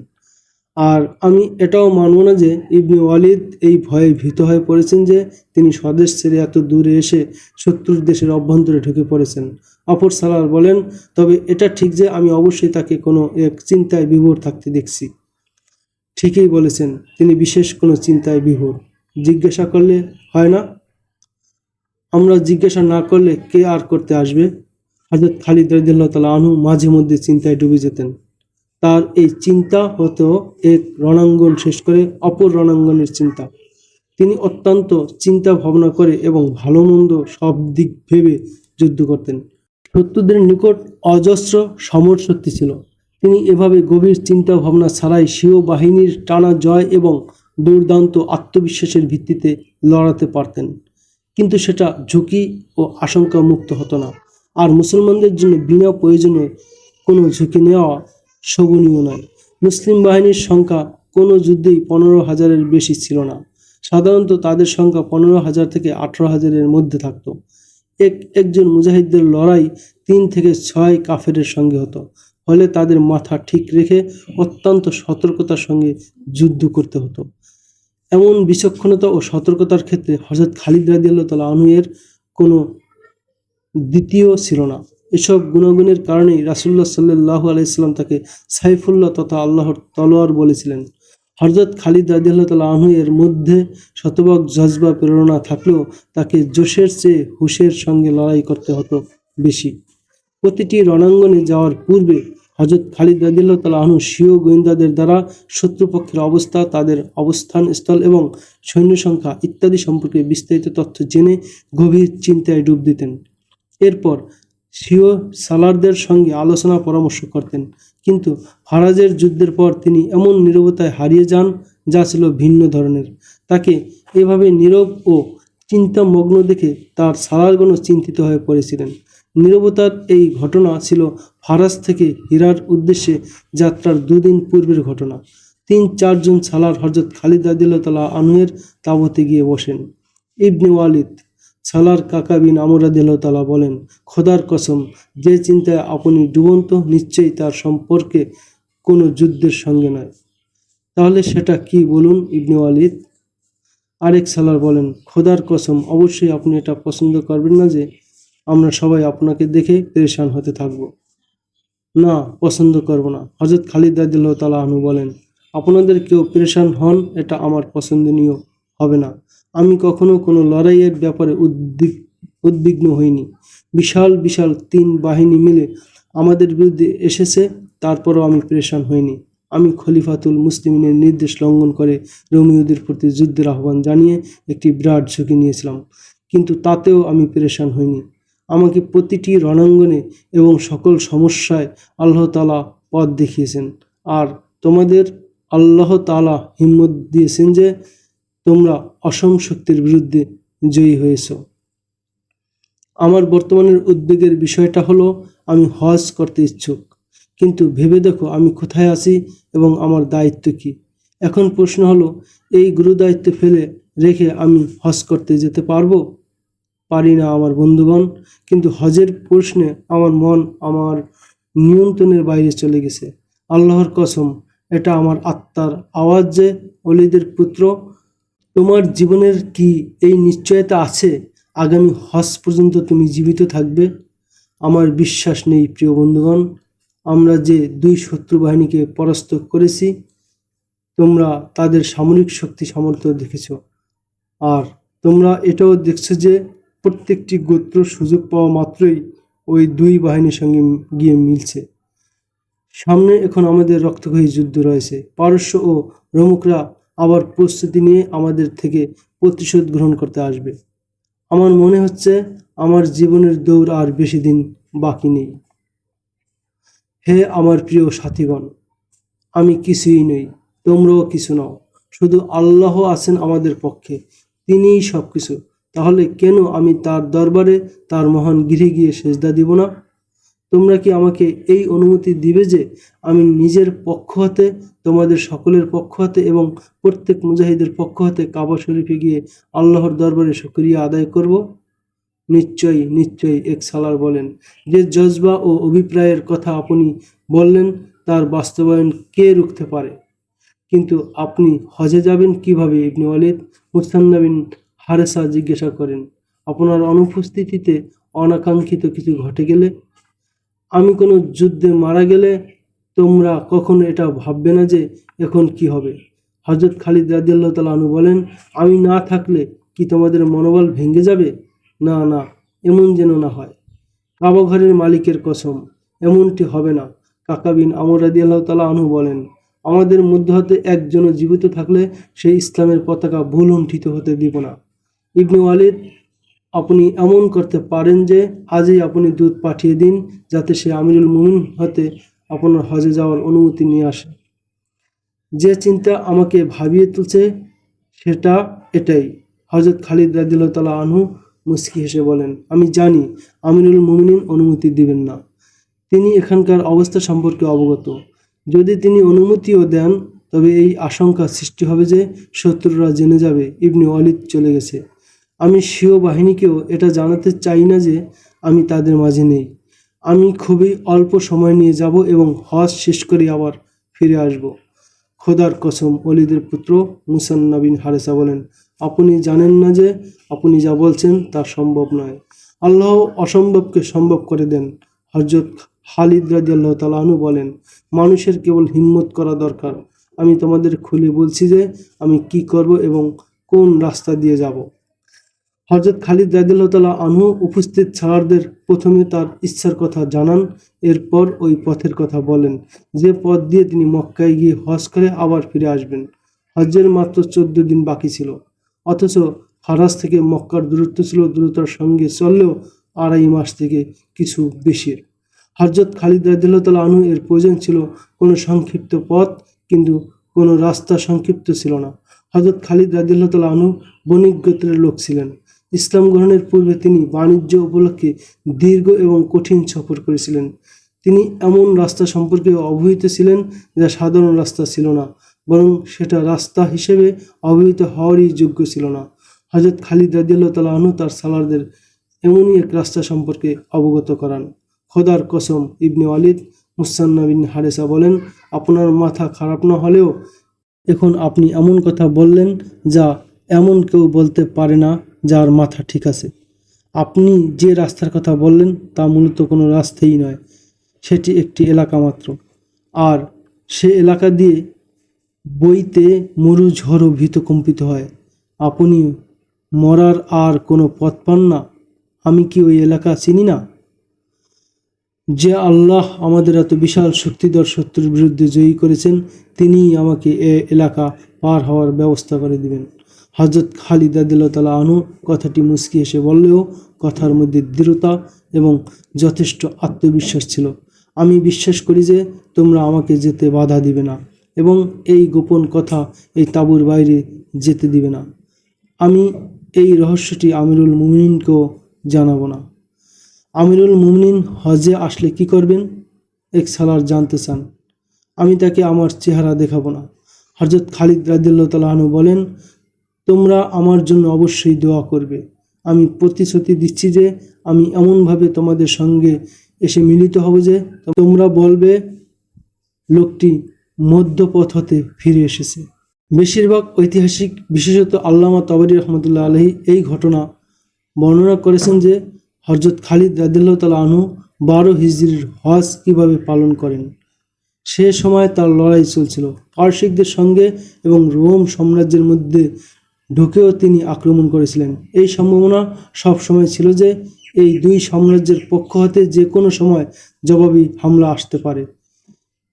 আর আমি এটাও মানব না যে ইবনে ওয়ালিদ এই ভয়ে ভীত হয়ে পড়েছেন যে তিনি স্বদেশ ছেড়ে এত দূরে এসে শত্রুর দেশের অভ্যন্তরে ঢুকে পড়েছেন। অপর সালার বলেন, তবে এটা ঠিক যে আমি অবশ্যই তাকে কোনো এক চিন্তায় বিভোর থাকতে দেখছি। ঠিকই বলেছেন, তিনি বিশেষ কোনো চিন্তায় বিভোর। জিজ্ঞাসা করলে হয় না? আমরা জিজ্ঞাসা না করলে কে আর করতে আসবে? হযরত খালিদ রাদিয়াল্লাহু তাআলা আনহু মাঝে মধ্যে চিন্তায় ডুবে যেতেন। তার এই চিন্তা হতো এক রণাঙ্গন শেষ করে অপর রণাঙ্গনের চিন্তা। তিনি অত্যন্ত চিন্তা ভাবনা করে এবং ভালো মন্দ সব দিক ভেবে যুদ্ধ করতেন। শত্রুদের নিকট অজস্র সমর শক্তি ছিল। তিনি এভাবে গভীর চিন্তা ভাবনা ছাড়াই স্বীয় বাহিনীর টানা জয় এবং দুর্দান্ত আত্মবিশ্বাসের ভিত্তিতে লড়াতে পারতেন। কিন্তু সেটা ঝুঁকি ও আশঙ্কা মুক্ত হতো না। আর মুসলমানদের জন্য বিনা প্রয়োজনে কোনো ঝুঁকি নেওয়া শোভনীয় নয়। মুসলিম বাহিনীর সংখ্যা কোনো যুদ্ধেই 15,000-এর বেশি ছিল না। সাধারণত তাদের সংখ্যা 15,000 থেকে 18,000-এর মধ্যে থাকত। একজন মুজাহিদের লড়াই 3 থেকে 6 কাফেরের সঙ্গে হতো। ফলে তাদের মাথা ঠিক রেখে অত্যন্ত সতর্কতার সঙ্গে যুদ্ধ করতে হতো। এমন বিচক্ষণতা ও সতর্কতার ক্ষেত্রে হযরত খালিদ রাদিয়াল্লাহু তাআলা আনহু এর কোনো দ্বিতীয় ছিল না। এসব গুণাগুণের কারণেই রাসূলুল্লাহ সাল্লাল্লাহু আলাইহি সাল্লাম তাকে সাইফুল্লাহ তথা আল্লাহর তলোয়ার বলেছিলেন। হযরত খালিদ রাদিয়াল্লাহু তাআলা আনহু এর মধ্যে শতভাগ জজবা প্রেরণা থাকলেও তাকে জোশের চেয়ে হুঁশের সঙ্গে লড়াই করতে হতো বেশি। প্রতিটি রণাঙ্গনে যাওয়ার পূর্বে হযরত খালিদ রাদিয়াল্লাহু তাআলা আনহু স্বীয় গোয়েন্দাদের দ্বারা শত্রুপক্ষের অবস্থা, তাদের অবস্থান স্থল এবং সৈন্য সংখ্যা ইত্যাদি সম্পর্কে বিস্তারিত তথ্য জেনে গভীর চিন্তায় ডুব দিতেন। এরপর স্বীয় সালারদের সঙ্গে আলোচনা পরামর্শ করতেন, কিন্তু ফারাজের যুদ্ধের পর তিনি এমন নীরবতায় হারিয়ে যান যা ছিল ভিন্ন ধরনের। তাকে এভাবে নীরব ও চিন্তামগ্ন দেখে তার সালারগণও চিন্তিত হয়ে পড়েছিলেন। নীরবতার এই ঘটনা ছিল ফারাজ থেকে হীরার উদ্দেশ্যে যাত্রার 2 দিন পূর্বের ঘটনা। 3-4 জন সালার হযরত খালিদ রাদিয়াল্লাহু তাআলা আনহুর তাঁবুতে গিয়ে বসেন। ইবনে ওয়ালিদ সালার কাকা বিন আমর রাদিয়াল্লাহু তাআলা বলেন, খোদার কসম, যে চিন্তায় আপনি ডুবন্ত নিশ্চয়ই তার সম্পর্কে কোনো যুদ্ধের সঙ্গে নয়। তাহলে সেটা কি বলুন ইবনে ওয়ালিদ? আরেক সালার বলেন, খোদার কসম, অবশ্যই আপনি এটা পছন্দ করবেন না যে আমরা সবাই আপনাকে দেখে পেরেশান হতে থাকব। না, পছন্দ করব না। হযরত খালিদ রাদিয়াল্লাহু তাআলা আনহু বলেন, আপনাদের কেউ পেরেশান হন, এটা আমার পছন্দনীয় হবে না। আমি কখনো কোনো লড়াইয়ের ব্যাপারে উদ্বিগ্ন হইনি। বিশাল বিশাল 3 বাহিনী মিলে আমাদের বিরুদ্ধে এসেছে, তারপরও আমি পেরেশান হইনি। আমি খলিফাতুল মুসলিমিনের নির্দেশ লঙ্ঘন করে রোমীয়দের প্রতি যুদ্ধের আহ্বান জানিয়ে একটি বিরাট ঝুঁকি নিয়েছিলাম, কিন্তু তাতেও আমি পেরেশান হইনি। আমাকে প্রতিটি রণাঙ্গনে এবং সকল সমস্যায় আল্লাহ তাআলা পথ দেখিয়েছেন, আর তোমাদের আল্লাহ তাআলা হিম্মত দিয়েছেন যে তোমরা অসম শক্তির বিরুদ্ধে জয়ী হয়েছ। আমার বর্তমানের উদ্বেগের বিষয়টা হলো আমি হজ করতে ইচ্ছুক, কিন্তু ভেবে দেখো আমি কোথায় আছি এবং আমার দায়িত্ব কি। এখন প্রশ্ন হলো, এই গুরুদায়িত্ব ফেলে রেখে আমি হজ করতে যেতে পারবো? পারি না আমার বন্ধুগণ। কিন্তু হজের প্রশ্নে আমার মন আমার নিয়ন্ত্রণের বাইরে চলে গেছে। আল্লাহর কসম, এটা আমার আত্মার আওয়াজ যে, ওলীদের পুত্র, তোমার জীবনের কি এই নিশ্চয়তা আছে আগামী হজ পর্যন্ত তুমি জীবিত থাকবে? আমার বিশ্বাস নেই প্রিয় বন্ধুগণ। আমরা যে 2 শত্রু বাহিনীকে পরাস্ত করেছি, তোমরা তাদের সামরিক শক্তি সামর্থ্য দেখেছ, আর তোমরা এটাও দেখছো যে প্রত্যেকটি গোত্র সুযোগ পাওয়া মাত্রই ওই 2 বাহিনীর সঙ্গে গিয়ে মিলছে। সামনে এখন আমাদের রক্তক্ষয়ী যুদ্ধ রয়েছে। পারস্য ও রোমকরা আবার প্রস্তুতি নিয়ে আমাদের থেকে প্রতিশোধ গ্রহণ করতে আসবে। আমার মনে হচ্ছে আমার জীবনের দৌড় আর বেশি দিন বাকি নেই। হে আমার প্রিয় সাথীগণ, আমি কিছুই নই, তোমরাও কিছু নও, শুধু আল্লাহ আছেন আমাদের পক্ষে, তিনিই সব কিছু। তাহলে কেন আমি তার দরবারে, তার মহান গৃহে গিয়ে সেজদা দিব না? তোমরা কি আমাকে এই অনুমতি দিবে যে আমি নিজের পক্ষ হতে, তোমাদের সকলের পক্ষ হতে এবং প্রত্যেক মুজাহিদের পক্ষ হতে কাবা শরীফে গিয়ে আল্লাহর দরবারে শুকরিয়া আদায় করব? নিশ্চয়ই নিশ্চয়ই, এক সালার বলেন, যে জজবা ও অভিপ্রায়ের কথা আপনি বললেন তার বাস্তবায়ন কে রুখতে পারে? কিন্তু আপনি হজে যাবেন কিভাবে ইবনে ওয়ালিদ? মুসান্না বিন হারেসা জিজ্ঞাসা করেন। আপনার অনুপস্থিতিতে অনাকাঙ্ক্ষিত কিছু ঘটে গেলে, আমি কোনো যুদ্ধে মারা গেলে তোমরা কখনো এটা ভাববে না যে এখন কি হবে। হযরত খালিদ রাদিয়াল্লাহু তাআলা আনহু বলেন, আমি না থাকলে কি তোমাদের মনোবল ভেঙে যাবে? না না, এমন যেন না হয়। কাবা ঘরের মালিকের কসম, এমনটি হবে না। কাকা বিন আমর রাদিয়াল্লাহু তাআলা আনহু বলেন, আমাদের মধ্যে হতে একজনও জীবিত থাকলে সেই ইসলামের পতাকা ভুলুণ্ঠিত হতে দিব না। ইবনে ওয়ালিদ, আপনি এমন করতে পারেন যে আজই আপনি দূত পাঠিয়ে দিন যাতে সে আমিরুল মুমিনিন হতে আপনার হজে যাওয়ার অনুমতি নিয়ে আসে। যে চিন্তা আমাকে ভাবিয়ে তুলছে সেটা এটাই। হযরত খালিদ রাদিয়াল্লাহু তাআলা আনহু মুস্কি হেসে বলেন, আমি জানি আমিরুল মুমিনিন অনুমতি দিবেন না। তিনি এখানকার অবস্থা সম্পর্কে অবগত। যদি তিনি অনুমতিও দেন তবে এই আশঙ্কা সৃষ্টি হবে যে শত্রুরা জেনে যাবে ইবনে ওয়ালিদ চলে গেছে। আমি স্বীয় বাহিনীকেও এটা জানাতে চাই না যে আমি তাদের মাঝে নেই। আমি খুবই অল্প সময় নিয়ে যাব এবং হজ শেষ করে আবার ফিরে আসব। খোদার কসম, ওলীদের পুত্র মুসান্না বিন হারেসা বলেন, আপনি জানেন না যে আপনি যা বলছেন তা সম্ভব নয়। আল্লাহ অসম্ভবকে সম্ভব করে দেন। হযরত খালিদ রাদিয়াল্লাহু তাআলা আনহু বলেন, মানুষের কেবল হিম্মত করা দরকার। আমি তোমাদের খুলে বলছি যে আমি কি করব এবং কোন রাস্তা দিয়ে যাব। হযরত খালিদ রাদিয়াল্লাহু তাআলা আনহু উপস্থিত সাহাবাদের প্রথমে তার ইচ্ছার কথা জানান, এরপর ওই পথের কথা বলেন যে পথ দিয়ে তিনি মক্কায় গিয়ে হজ করে আবার ফিরে আসবেন। হজ্জের মাত্র 14 দিন বাকি ছিল, অথচ ফারাজ থেকে মক্কার দূরত্ব ছিল দ্রুততার সঙ্গে চললেও 2.5 মাস থেকে কিছু বেশি। হযরত খালিদ রাদিয়াল্লাহু তাআলা আনহু এর প্রয়োজন ছিল কোনো সংক্ষিপ্ত পথ, কিন্তু কোনো রাস্তা সংক্ষিপ্ত ছিল না। হযরত খালিদ রাদিয়াল্লাহু তাআলা আনহু বণিক গোত্রের লোক ছিলেন। ইসলাম গ্রহণের পূর্বে তিনি বাণিজ্য উপলক্ষে দীর্ঘ এবং কঠিন সফর করেছিলেন। তিনি এমন রাস্তা সম্পর্কে অবহিত ছিলেন যা সাধারণ রাস্তা ছিল না, বরং সেটা রাস্তা হিসেবে অবহিত হওয়ারই যোগ্য ছিল না। হযরত খালিদ রাদিয়াল্লাহু তাআলা আনহু তার সালারদের এমনই এক রাস্তা সম্পর্কে অবগত করান। খোদার কসম, ইবনে ওয়ালিদ মুসান্না বিন হারেসা বলেন, আপনার মাথা খারাপ না হলেও এখন আপনি এমন কথা বললেন যা এমন কেউ বলতে পারে না যার মাথা ঠিক আছে। আপনি যে রাস্তার কথা বললেন তা মূলত কোনো রাস্তাই নয়, সেটি একটি এলাকা মাত্র। আর সে এলাকা দিয়ে বইতে মরু ঝড়ও ভীতকম্পিত হয়। আপনি মরার আর কোনো পথ পান না? আমি কি ওই এলাকা চিনি না? যে আল্লাহ আমাদের এত বিশাল শক্তিধর শত্রুর বিরুদ্ধে জয়ী করেছেন, তিনিই আমাকে এ এলাকা পার হওয়ার ব্যবস্থা করে দিবেন। হযরত খালিদ রাদিয়াল্লাহু তাআলা আনহু কথাটি মুচকি হেসে বললেও কথার মধ্যে দৃঢ়তা এবং যথেষ্ট আত্মবিশ্বাস ছিল। আমি বিশ্বাস করি যে তোমরা আমাকে যেতে বাধা দিবে না এবং এই গোপন কথা এই তাঁবুর বাইরে যেতে দিবে না। আমি এই রহস্যটি আমিরুল মুমিনিনকেও জানাবো না। আমিরুল মুমিনিন হজে আসলে কি করবেন? এক সালার জানতে চান। আমি তাকে আমার চেহারা দেখাবো না। হযরত খালিদ রাদিয়াল্লাহু তাআলা আনহু বলেন, তোমরা আমার জন্য অবশ্যই দোয়া করবে। আমি প্রতিশ্রুতি দিচ্ছি যে আমি এমনভাবে তোমাদের সঙ্গে এসে মিলিত হব যে তোমরা বলবে লোকটি মধ্যপথ হতে ফিরে এসেছে। বেশিরভাগ ঐতিহাসিক, বিশেষত আল্লামা তাবরী রহমতুল্লাহ আলাইহি এই ঘটনা বর্ণনা করেছেন যে হযরত খালিদ রাদিয়াল্লাহু তাআলা আনহু 12 হিজরির হজ কিভাবে পালন করেন। সে সময় তার লড়াই চলছিল পারসিকদের সঙ্গে এবং রোম সাম্রাজ্যের মধ্যে ঢুকেও তিনি আক্রমণ করেছিলেন। এই সম্ভাবনা সব সময় ছিল যে এই দুই সাম্রাজ্যের পক্ষ হতে যে কোনো সময় জবাবি হামলা আসতে পারে।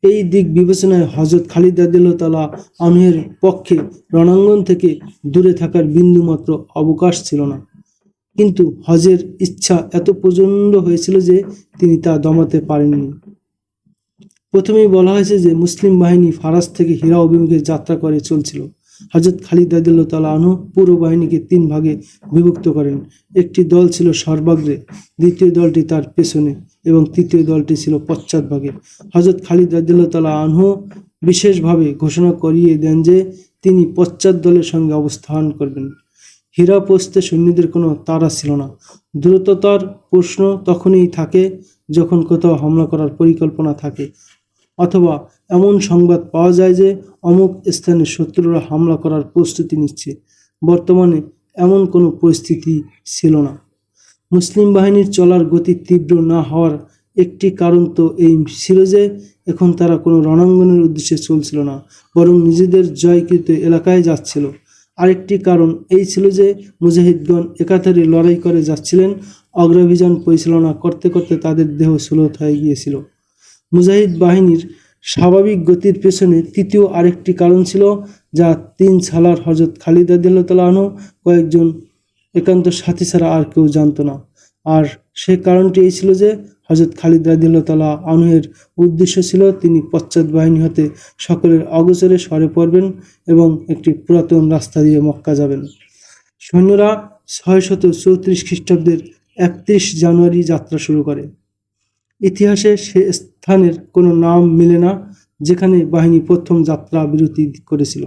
এই দিক বিবেচনায় হযরত খালিদ রাদিয়াল্লাহু তাআলা আনহুর পক্ষে রণাঙ্গন থেকে দূরে থাকার বিন্দুমাত্র অবকাশ ছিল না। কিন্তু হজের ইচ্ছা এত প্রচণ্ড হয়েছিল যে তিনি তা দমাতে পারেননি। প্রথমেই বলা হয়েছে যে মুসলিম বাহিনী ফারাস থেকে হীরা অভিমুখে যাত্রা করে চলছিল। হযরত খালিদ রাদিয়াল্লাহু তাআলা আনহু পুরো বাহিনীকে 3 ভাগে বিভক্ত করেন। একটি দল ছিল সর্বাগ্রে, দ্বিতীয় দলটি তার পেছনে এবং তৃতীয় দলটি ছিল পশ্চাৎভাগে। হযরত খালিদ রাদিয়াল্লাহু তাআলা আনহু বিশেষভাবে ঘোষণা করিয়ে দেন যে তিনি পশ্চাৎ দলের সঙ্গে অবস্থান করবেন। হীরা পৌঁছতে সৈন্যদের কোনো তাড়া ছিল না। দ্রুততার প্রশ্ন তখনই থাকে যখন কোথাও হামলা করার পরিকল্পনা থাকে, অথবা এমন সংবাদ পাওয়া যায় যে অমুক স্থানে শত্রুরা হামলা করার প্রস্তুতি নিচ্ছে। বর্তমানে এমন কোনো পরিস্থিতি ছিল না। মুসলিম বাহিনীর চলার গতি তীব্র না হওয়ার একটি কারণ তো এই ছিল যে এখন তারা কোনো রণাঙ্গনের উদ্দেশ্যে চলছিল না, বরং নিজেদের জয়কৃত এলাকায় যাচ্ছিল। আরেকটি কারণ এই ছিল যে মুজাহিদগণ একাধারে লড়াই করে যাচ্ছিলেন। অগ্রাভিযান পরিচালনা করতে করতে তাদের দেহ সুলত হয়ে গিয়েছিল। মুজাহিদ বাহিনীর স্বাভাবিক গতির পেছনে তৃতীয় আরেকটি কারণ ছিল, যা 3 সালার হযরত খালিদ রাদিয়াল্লাহু তাআলা আনহু কয়েকজন একান্ত সাথী ছাড়া আর কেউ জানত না। আর সে কারণটি এই ছিল যে হযরত খালিদ রাদিয়াল্লাহু তাআলা আনহুর উদ্দেশ্য ছিল তিনি পশ্চাৎ বাহিনী হতে সকলের অগোচরে সরে পড়বেন এবং একটি পুরাতন রাস্তা দিয়ে মক্কা যাবেন। সৈন্যরা 634 খ্রিস্টাব্দের 31 জানুয়ারি যাত্রা শুরু করে। ইতিহাসে সে স্থানের কোনো নাম মিলে না যেখানে বাহিনী প্রথম যাত্রা বিরতি করেছিল।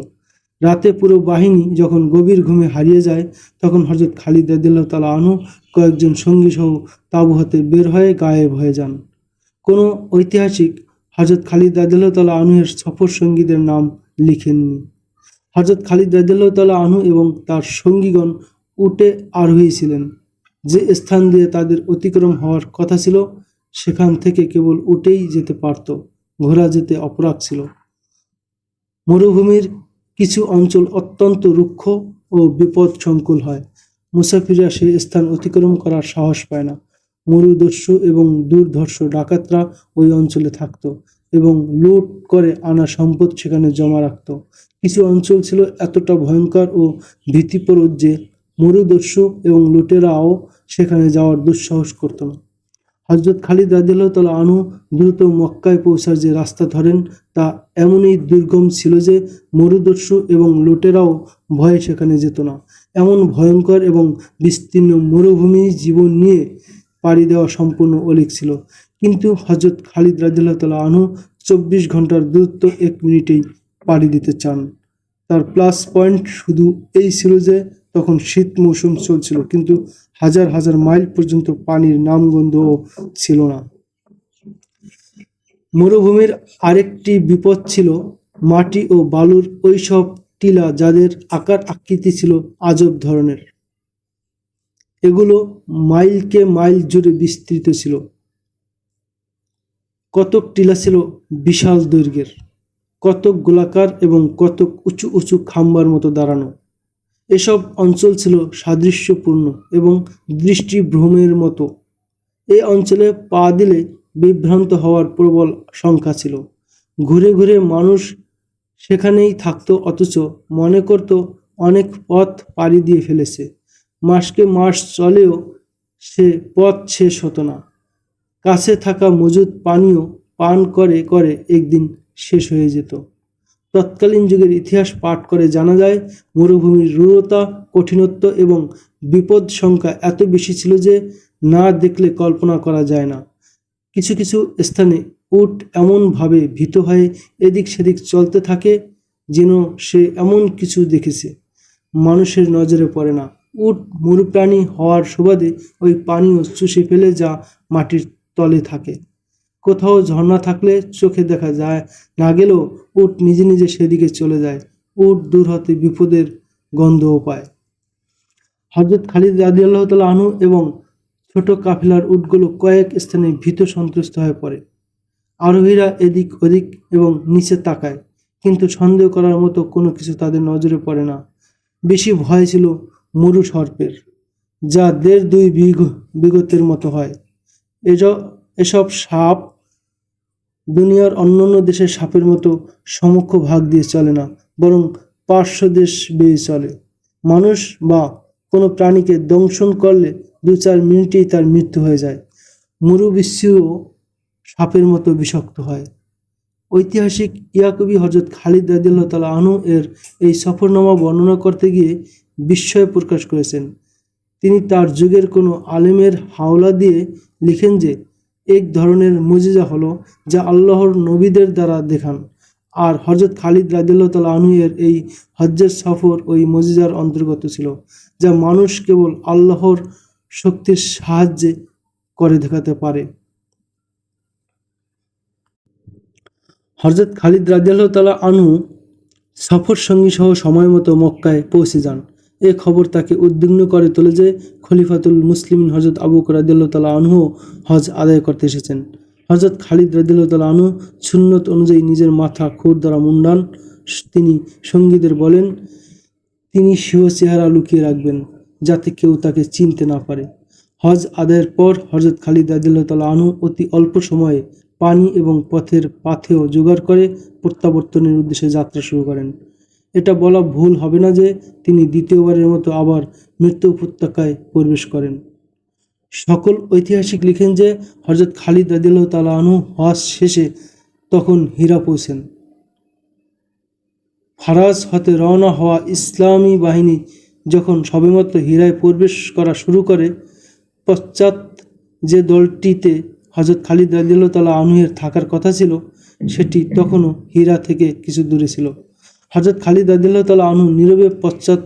রাতে পুরো বাহিনী যখন গভীর ঘুমে হারিয়ে যায়, তখন হযরত খালিদ রাদিয়াল্লাহু তাআলা আনহু কয়েকজন সঙ্গী সহ তাঁবু হতে বের হয়ে গায়েব হয়ে যান। কোনো ঐতিহাসিক হযরত খালিদ রাদিয়াল্লাহু তাআলা আনহু-এর সফর সঙ্গীদের নাম লিখেননি। হযরত খালিদ রাদিয়াল্লাহু তাআলা আনহু এবং তার সঙ্গীগণ উটে আরোহী ছিলেন। যে স্থান দিয়ে তাদের অতিক্রম হওয়ার কথা ছিল সেখান থেকে কেবল উটেই যেতে পারত, ঘোড়া যেতে অপরাগ ছিল। মরুভূমির কিছু অঞ্চল অত্যন্ত রুক্ষ ও বিপদসংকুল হয়। মুসাফিররা সেই স্থান অতিক্রম করার সাহস পায় না। মরুদস্যু এবং দুর্ধর্ষ ডাকাতরা ওই অঞ্চলে থাকত এবং লুট করে আনা সম্পদ সেখানে জমা রাখত। কিছু অঞ্চল ছিল এতটা ভয়ঙ্কর ও ভীতিপ্রদ যে মরুদস্যু এবং লুটেরাও সেখানে যাওয়ার দুঃসাহস করত না। হযরত খালিদ রাদিয়াল্লাহু তাআলা আনহু দ্রুত মক্কায় পৌঁছার যে রাস্তা ধরেন তা এমনই দুর্গম ছিল যে মরুদস্যু এবং লুটেরাও ভয়ে সেখানে যেত না। এমন ভয়ঙ্কর এবং বিস্তীর্ণ মরুভূমি জীবন নিয়ে পাড়ি দেওয়া সম্পূর্ণ অলীক ছিল। কিন্তু হযরত খালিদ রাদিয়াল্লাহু তাআলা আনহু 24 ঘন্টার দূরত্ব 1 মিনিটেই পাড়ি দিতে চান। তার প্লাস পয়েন্ট শুধু এই ছিল যে তখন শীত মৌসুম চলছিল, কিন্তু হাজার হাজার মাইল পর্যন্ত পানির নামগন্ধও ছিল না। মরুভূমির আরেকটি বিপদ ছিল মাটি ও বালুর ওইসব টিলা যাদের আকার আকৃতি ছিল আজব ধরনের। এগুলো মাইলকে মাইল জুড়ে বিস্তৃত ছিল। কতক টিলা ছিল বিশাল দৈর্ঘ্যের, কতক গোলাকার এবং কতক উঁচু উঁচু খাম্বার মতো দাঁড়ানো। এসব অঞ্চল ছিল সাদৃশ্যপূর্ণ এবং দৃষ্টিভ্রমের মতো। এই অঞ্চলে পা দিলে বিভ্রান্ত হওয়ার প্রবল সংখ্যা ছিল। ঘুরে ঘুরে মানুষ সেখানেই থাকত, অথচ মনে করত অনেক পথ পাড়ি দিয়ে ফেলেছে। মাসকে মাস চলেও সে পথ শেষ হতো না। কাছে থাকা মজুদ পানীয় পান করে করে একদিন শেষ হয়ে যেত। তৎকালীন যুগের ইতিহাস পাঠ করে জানা যায় মরুভূমির রূঢ়তা, কঠিনত্ব এবং বিপদ সংখ্যা এত বেশি ছিল যে না দেখলে কল্পনা করা যায় না। কিছু কিছু স্থানে উট এমনভাবে ভীত হয়ে এদিক সেদিক চলতে থাকে যেন সে এমন কিছু দেখেছে মানুষের নজরে পড়ে না। উট মরুপ্রাণী হওয়ার সুবাদে ওই পানীয় চুষে ফেলে যা মাটির তলে থাকে। কোথাও ঝর্ণা থাকলে চোখে দেখা যায় না গেলেও উট নিজে নিজে সেদিকে চলে যায়। উট দূর হতে বিপদের গন্ধও পায়। হযরত খালিদ রাদিয়াল্লাহু তাআলা আনহু এবং ছোট কাফেলার উটগুলো কয়েক স্থানে ভীত সন্ত্রস্ত হয়ে পড়ে। আরোহীরা এদিক ওদিক এবং নিচে তাকায়, কিন্তু সন্দেহ করার মতো কোনো কিছু তাদের নজরে পড়ে না। বেশি ভয় ছিল মরু সর্পের, যা 1.5-2 বিঘতের মতো হয়। এসব সাপ দুনিয়ার অন্যান্য দেশের সাপের মতো সমক্ষ ভাগ দিয়ে চলে না, বরং পার্শ্ব দেশ বেয়ে চলে। মানুষ বা কোনো প্রাণীকে দংশন করলে 2-4 মিনিটেই তার মৃত্যু হয়ে যায়। মরুবিশ্বও সাপের মতো বিষাক্ত হয়। ঐতিহাসিক ইয়াকুবি হযরত খালিদ রাদিয়াল্লাহু তাআলা আনহু এর এই সফরনামা বর্ণনা করতে গিয়ে বিস্ময় প্রকাশ করেছেন। তিনি তার যুগের কোনো আলেমের হাওলা দিয়ে লিখেন যে এক ধরনের মুজিজা হলো যা আল্লাহর নবীদের দ্বারা দেখান, আর হযরত খালিদ রাদিয়াল্লাহু তাআলা আনহু এর এই হজ্জের সফর ওই মুজিজার অন্তর্গত ছিল, যা মানুষ কেবল আল্লাহর শক্তির সাহায্যে করে দেখাতে পারে। হযরত খালিদ রাদিয়াল্লাহু তাআলা আনহু সফর সঙ্গী সহ সময় মতো মক্কায় পৌঁছে যান। এ খবর তাকে উদ্বিগ্ন করে তোলে যে খলিফাতুল মুসলিমিন হযরত আবু বকর রাদিয়াল্লাহু তাআলা আনহু হজ আদায় করতে এসেছেন। হযরত খালিদ রাদিয়াল্লাহু তাআলা আনহু সুন্নত অনুযায়ী নিজের মাথা খুর দ্বারা মুন্ডান। তিনি সঙ্গীদের বলেন তিনি স্বীয় চেহারা লুকিয়ে রাখবেন যাতে কেউ তাকে চিনতে না পারে। হজ আদায়ের পর হযরত খালিদ রাদিয়াল্লাহু তাআলা আনহু অতি অল্প সময়ে পানি এবং পথের পাথেয় জোগাড় করে প্রত্যাবর্তনের উদ্দেশ্যে যাত্রা শুরু করেন। এটা বলা ভুল হবে না যে তিনি দ্বিতীয়বারের মতো আবার মৃত্যু উপত্যকায় প্রবেশ করেন। সকল ঐতিহাসিক লিখেন যে হযরত খালিদ রাদিয়াল্লাহু তাআলা আনহু হজ শেষে তখন হীরা পৌঁছেন। ফারাজ হতে রওনা হওয়া ইসলামী বাহিনী যখন সবেমাত্র হীরায় প্রবেশ করা শুরু করে, পশ্চাৎ যে দলটিতে হযরত খালিদ রাদিয়াল্লাহু তাআলা আনহু এর থাকার কথা ছিল সেটি তখনও হীরা থেকে কিছু দূরে ছিল। হযরত খালিদ রাদিয়াল্লাহু তাআলা আনহু নীরবে পশ্চাৎ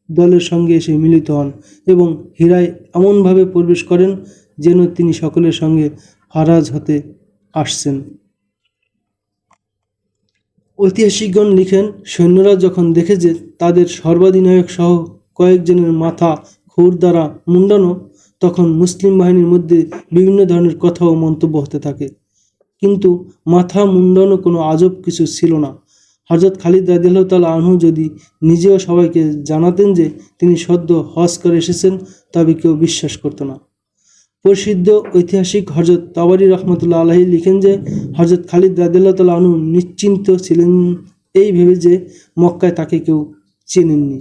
দলের সঙ্গে এসে মিলিত হন এবং হীরায় এমনভাবে প্রবেশ করেন যেন তিনি সকলের সঙ্গে ফারাজ হতে আসছেন। ঐতিহাসিকগণ লিখেন, সৈন্যরা যখন দেখে যে তাদের সর্বাধিনায়ক সহ কয়েকজনের মাথা খুর দ্বারা মুণ্ডানো, তখন মুসলিম বাহিনীর মধ্যে বিভিন্ন ধরনের কথা ও মন্তব্য হতে থাকে। কিন্তু মাথা মুণ্ডানো কোনো আজব কিছু ছিল না। হযরত খালিদ রাদিয়াল্লাহু তাআলা আনহু যদি নিজেও সবাইকে জানাতেন যে তিনি সদ্য হজ করে এসেছেন, তবে কেউ বিশ্বাস করত না। প্রসিদ্ধ ঐতিহাসিক হযরত তাবারী রহমতুল্লাহ আলাইহি লিখেন যে হযরত খালিদ রাদিয়াল্লাহু তাআলা আনহু নিশ্চিন্ত ছিলেন এই ভেবে যে মক্কায় তাকে কেউ চেনেননি।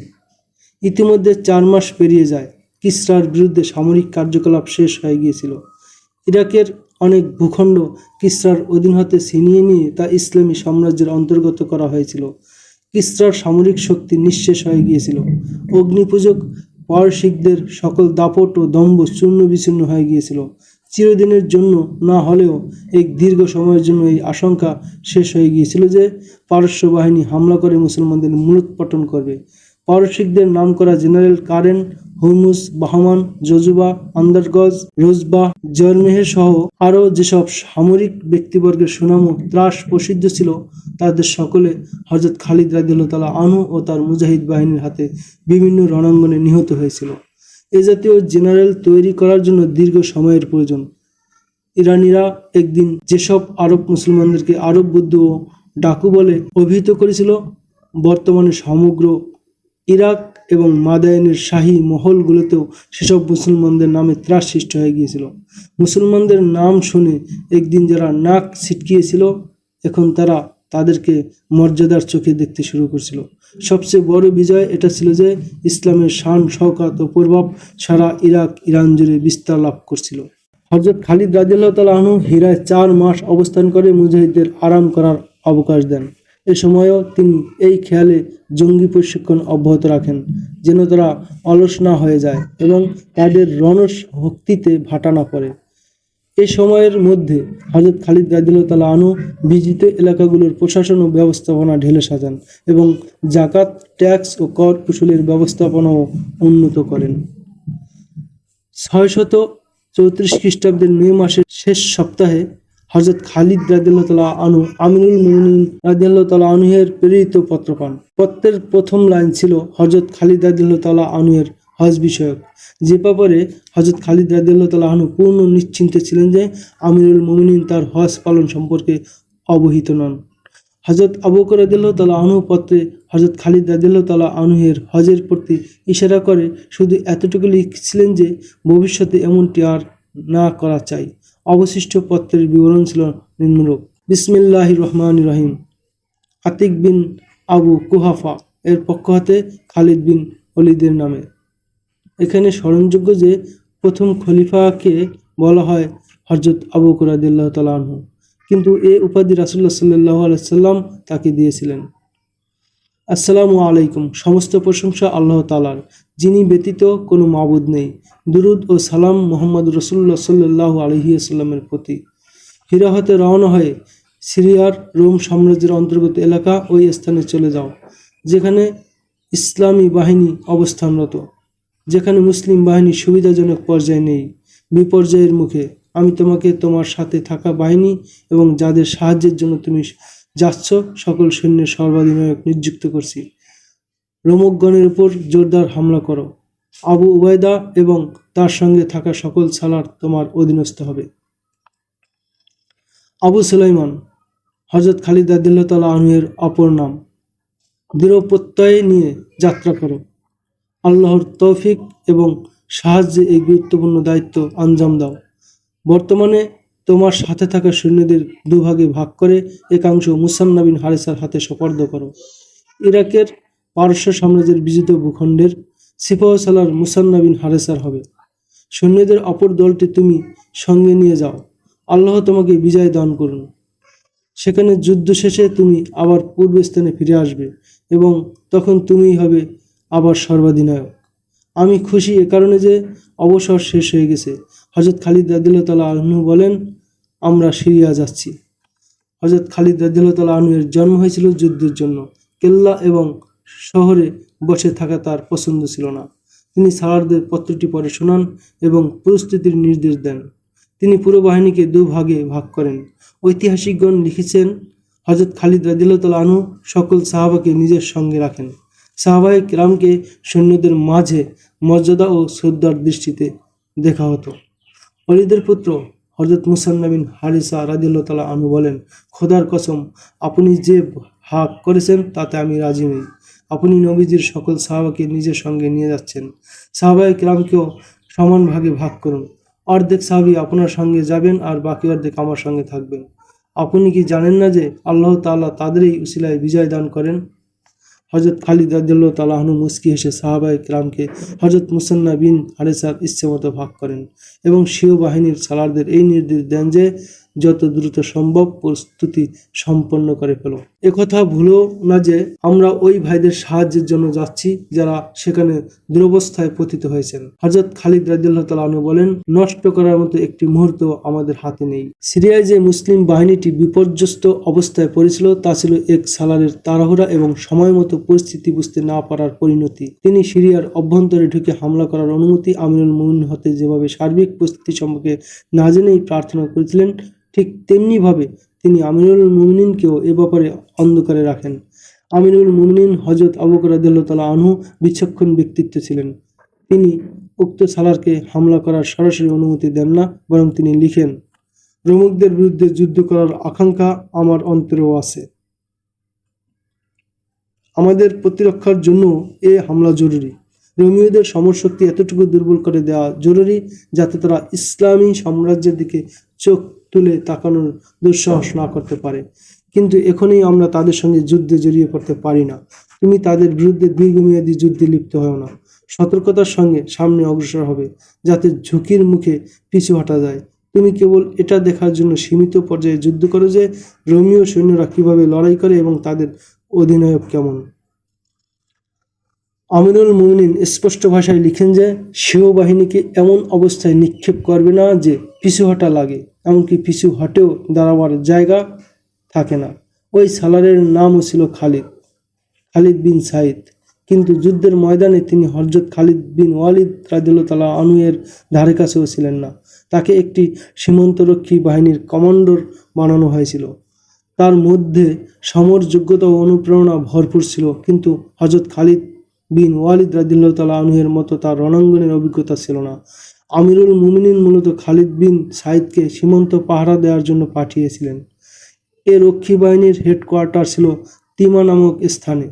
ইতিমধ্যে 4 মাস পেরিয়ে যায়। কিসরার বিরুদ্ধে সামরিক কার্যকলাপ শেষ হয়ে গিয়েছিল। ইরাকের অনেক ভূখণ্ড কিসরার অধীন হতে ছিনিয়ে নিয়ে তা ইসলামী সাম্রাজ্যের অন্তর্গত করা হয়েছিল। কিসরার সামরিক শক্তি নিঃশেষ হয়ে গিয়েছিল। অগ্নিপূজক পারসিকদের সকল দাপট ও দম্ভ চূর্ণ বিচূর্ণ হয়ে গিয়েছিল। চিরদিনের জন্য না হলেও এক দীর্ঘ সময়ের জন্য এই আশঙ্কা শেষ হয়ে গিয়েছিল যে পারস্য বাহিনী হামলা করে মুসলমানদের মূলোৎপাটন করবে। পারসিকদের নামকরা জেনারেল কারেন, হুরমুজ, বাহমান, জজুবা, আন্দারগজ, রোজবাহ, জরমেহে সহ আরও যেসব সামরিক ব্যক্তিবর্গের সুনাম ও ত্রাস প্রসিদ্ধ ছিল, তাদের সকলে হযরত খালিদ রাদিয়াল্লাহু তাআলা আনহু ও তার মুজাহিদ বাহিনীর হাতে বিভিন্ন রণাঙ্গনে নিহত হয়েছিল। এ জাতীয় জেনারেল তৈরি করার জন্য দীর্ঘ সময়ের প্রয়োজন। ইরানিরা একদিন যেসব আরব মুসলমানদেরকে আরব বুদ্ধ ও ডাকু বলে অভিহিত করেছিল, বর্তমানে সমগ্র ইরাক এবং মাদায়েনের শাহী মহলগুলোতেও সেসব মুসলমানদের নামে ত্রাস সৃষ্টি হয়ে গিয়েছিল। মুসলমানদের নাম শুনে একদিন যারা নাক ছিটকিয়েছিল, এখন তারা তাদেরকে মর্যাদার চোখে দেখতে শুরু করছিল। সবচেয়ে বড় বিজয় এটা ছিল যে ইসলামের শান শওকত ও প্রভাব সারা ইরান জুড়ে বিস্তার লাভ করছিল। হযরত খালিদ রাদিয়াল্লাহু তাআলা আনহু হিরায় 4 মাস অবস্থান করে মুজাহিদদের আরাম করার অবকাশ দেন। এ সময়ও তিনি এই খেয়ালে জঙ্গি প্রশিক্ষণ অব্যাহত রাখেন যেন তারা অলস না হয়ে যায় এবং তাদের রণশক্তিতে ভাটা না পড়ে। এ সময়ের মধ্যে হযরত খালিদ রাদিয়াল্লাহু তাআলা আনহু বিজিত এলাকাগুলোর প্রশাসন ও ব্যবস্থাপনা ঢেলে সাজান এবং জাকাত, ট্যাক্স ও কর উসুলের ব্যবস্থাপনাও উন্নত করেন। 634 খ্রিস্টাব্দের মে মাসের শেষ সপ্তাহে হযরত খালিদ রাদিয়াল্লাহু তাআলা আনহু আমিরুল মুমিনিন রাদিয়াল্লাহু তাআলা আনহু-এর প্রেরিত পত্র পান। পত্রের প্রথম লাইন ছিল হযরত খালিদ রাদিয়াল্লাহু তাআলা আনহু-এর হজ বিষয়ক, যে ব্যাপারে হযরত খালিদ রাদিয়াল্লাহু তাআলা আনহু পূর্ণ নিশ্চিন্ত ছিলেন যে আমিরুল মুমিনিন তার হজ পালন সম্পর্কে অবহিত নন। হযরত আবু বকর রাদিয়াল্লাহু তাআলা আনহু পত্রে হযরত খালিদ রাদিয়াল্লাহু তাআলা আনহু-এর হজের প্রতি ইশারা করে শুধু এতটুকু লিখছিলেন যে ভবিষ্যতে এমনটি আর না করা চাই। অবশিষ্ট পত্রের বিবরণ ছিল নিম্নরূপ: বিসমিল্লাহির রহমানির রহিম। আতিক বিন আবু কুহাফা এর পক্ষ হতে খালিদ বিন ওলীদের নামে। এখানে স্মরণযোগ্য যে প্রথম খলিফাকে বলা হয় হযরত আবু বকর রাদিয়াল্লাহু তাআলা আনহু, কিন্তু এ উপাধি রাসূলুল্লাহ সাল্লাল্লাহু আলাইহি ওয়াসাল্লাম তাকে দিয়েছিলেন। আসসালামু আলাইকুম। সমস্ত প্রশংসা আল্লাহ তাআলার, যিনি ব্যতীত কোনো মাবুদ নেই। দুরুদ ও সালাম মুহাম্মদ রাসূলুল্লাহ সাল্লাল্লাহু আলাইহি ওয়াসাল্লামের প্রতি। হিরা হতে রওনা হয়ে সিরিয়ার রোম সাম্রাজ্যের অন্তর্গত এলাকা ওই স্থানে চলে যাও যেখানে ইসলামী বাহিনী অবস্থানরত, যেখানে মুসলিম বাহিনী সুবিধাজনক পর্যায়ে নেই, বিপর্যয়ের মুখে। আমি তোমাকে তোমার সাথে থাকা বাহিনী এবং যাদের সাহায্যের জন্য তুমি যাচ্ছ সকল সৈন্যের সর্বাধিনায়ক নিযুক্ত করছি। রোমকগণের উপর জোরদার হামলা করো। আবু উবাইদা এবং তার সঙ্গে থাকা সকল সালার তোমার অধীনস্থ হবে। আবু সুলাইমান হযরত খালিদ রাদিয়াল্লাহু তাআলা আনহু-এর অপর নাম। দৃঢ় প্রত্যয় নিয়ে যাত্রা করো। আল্লাহর তৌফিক এবং সাহায্যে এই গুরুত্বপূর্ণ দায়িত্ব আঞ্জাম দাও। বর্তমানে তোমার সাথে থাকা সৈন্যদের দুভাগে ভাগ করে একাংশ মুসান্না বিন হারেসার হাতে সোপর্দ করো। ইরাকের পারস্য সাম্রাজ্যের বিজিত ভূখণ্ডের সিপাহসালার মুসান্না বিন হারেসার হবে। সৈন্যদের অপর দলটি তুমি সঙ্গে নিয়ে যাও। আল্লাহ তোমাকে বিজয় দান করুন। সেখানে যুদ্ধ শেষে তুমি আবার পূর্বস্থানে ফিরে আসবে এবং তখন তুমিই হবে আবার সর্বাধিনায়ক। আমি খুশি এ কারণে যে অবসর শেষ হয়ে গেছে। হযরত খালিদ রাদিয়াল্লাহু তাআলা আনহু বলেন, আমরা সিরিয়া যাচ্ছি। হযরত খালিদ রাদিয়াল্লাহু তাআলা আনহু-এর জন্ম হয়েছিল যুদ্ধের জন্য। কেল্লা এবং শহরে বসে থাকা তার পছন্দ ছিল না। তিনি সালারদের পত্রটি পড়ে শোনান এবং প্রস্তুতির নির্দেশ দেন। তিনি পুরো বাহিনীকে দুভাগে ভাগ করেন। ঐতিহাসিকগণ লিখেছেন, হযরত খালিদ রাদিয়াল্লাহু তাআলা আনহু সকল সাহাবাকে নিজের সঙ্গে রাখেন। সাহাবায়ে কেরামকে সৈন্যদের মাঝে মর্যাদা ও শ্রদ্ধার দৃষ্টিতে দেখা হতো। ওলীদের পুত্র হযরত মুসান্না বিন হারিসা রাদিয়াল্লাহু তাআলা আনহু বলেন, খোদার কসম, আপনি যে ভাগ করেছেন তাতে আমি রাজি নই। আপনি নবীজির সকল সাহাবাকে নিজের সঙ্গে নিয়ে যাচ্ছেন। সাহাবায়ে কেরামকেও সমান ভাগে ভাগ করুন। অর্ধেক সাহাবী আপনার সঙ্গে যাবেন আর বাকি অর্ধেক আমার সঙ্গে থাকবেন। আপনি কি জানেন না যে আল্লাহ তাআলা তাদেরই উসিলায় বিজয় দান করেন? হযরত খালিদ রাদিয়াল্লাহু তাআলা আনহু মুস্কি হেসে সাহাবায়ে কেরামকে হযরত মুসান্না বিন হারিসার ইচ্ছেমতো ভাগ করেন এবং স্বীয় বাহিনীর সালারদের এই নির্দেশ দেন যে যত দ্রুত সম্ভব প্রস্তুতি সম্পন্ন করে ফেলো। একথা ভুলো না যে আমরা ওই ভাইদের সাহায্যের জন্য যাচ্ছি যারা সেখানে দুরবস্থায় পতিত হয়েছেন। হযরত খালিদ রাদিয়াল্লাহু তাআলা আনহু বলেন, নষ্ট করার মতো একটি মুহূর্ত আমাদের হাতে নেই। সিরিয়ায় যে মুসলিম বাহিনীটি বিপর্যস্ত অবস্থায় পড়েছিল তা ছিল এক সালারের তাড়াহুড়া এবং সময় মতো পরিস্থিতি বুঝতে না পারার পরিণতি। তিনি সিরিয়ার অভ্যন্তরে ঢুকে হামলা করার অনুমতি আমিরুল মুমিনিন হতে যেভাবে সার্বিক পরিস্থিতি সম্পর্কে না জেনেই প্রার্থনা করেছিলেন, ঠিক তেমনিভাবে তিনি আমিরুল মুমিনিনকেও এ ব্যাপারে অন্ধকারে রাখেন। আমিরুল মুমিনিন হযরত আবু বকর রাদিয়াল্লাহু তাআলা আনহু বিচক্ষণ ব্যক্তিত্ব ছিলেন। তিনি উক্ত সালারকে হামলা করার সরাসরি অনুমতি দেন না, বরং তিনি লিখেন, রোমকদের বিরুদ্ধে যুদ্ধ করার আকাঙ্ক্ষা আমার অন্তরেও আছে। আমাদের প্রতিরক্ষার জন্য এ হামলা জরুরি। রোমীয়দের সমরশক্তি এতটুকু দুর্বল করে দেওয়া জরুরি যাতে তারা ইসলামী সাম্রাজ্যের দিকে চোখ তুলে তাকানোর দুঃসাহস না করতে পারে। কিন্তু এখনই আমরা তাদের সঙ্গে যুদ্ধে জড়িয়ে পড়তে পারি না। তুমি তাদের বিরুদ্ধে দীর্ঘমেয়াদী যুদ্ধে লিপ্ত হও না। সতর্কতার সঙ্গে সামনে অগ্রসর হবে যাতে ঝুঁকির মুখে পিছু হটা যায়। তুমি কেবল এটা দেখার জন্য সীমিত পর্যায়ে যুদ্ধ করো যে রোমীয় সৈন্যরা কিভাবে লড়াই করে এবং তাদের অধিনায়ক কেমন। আমিরুল মুমিনিন স্পষ্ট ভাষায় লিখেন যে স্বীয় বাহিনীকে এমন অবস্থায় নিক্ষেপ করবে না যে পিছু হটা লাগে, এমনকি পিছু হটেও দাঁড়াবার জায়গা থাকে না। ওই সালারের নামও ছিল খালিদ বিন সাইদ। কিন্তু যুদ্ধের ময়দানে তিনি হযরত খালিদ বিন ওয়ালিদ রাদিয়াল্লাহু তাআলা আনহু এর ধারে কাছেও ছিলেন না। তাকে একটি সীমান্তরক্ষী বাহিনীর কমান্ডার বানানো হয়েছিল। তার মধ্যে সমর যোগ্যতা ও অনুপ্রেরণা ভরপুর ছিল, কিন্তু হযরত খালিদ বিন ওয়ালিদ রাদিয়াল্লাহু তাআলা আনহু এর মতো তার রণাঙ্গনের অভিজ্ঞতা ছিল না। আমিরুল মুমিনিন মূলত খালিদ বিন সাইদকে সীমান্ত পাহারা দেওয়ার জন্য পাঠিয়েছিলেন। এ রক্ষী বাহিনীর হেডকোয়ার্টার ছিল তিমা নামক স্থানে।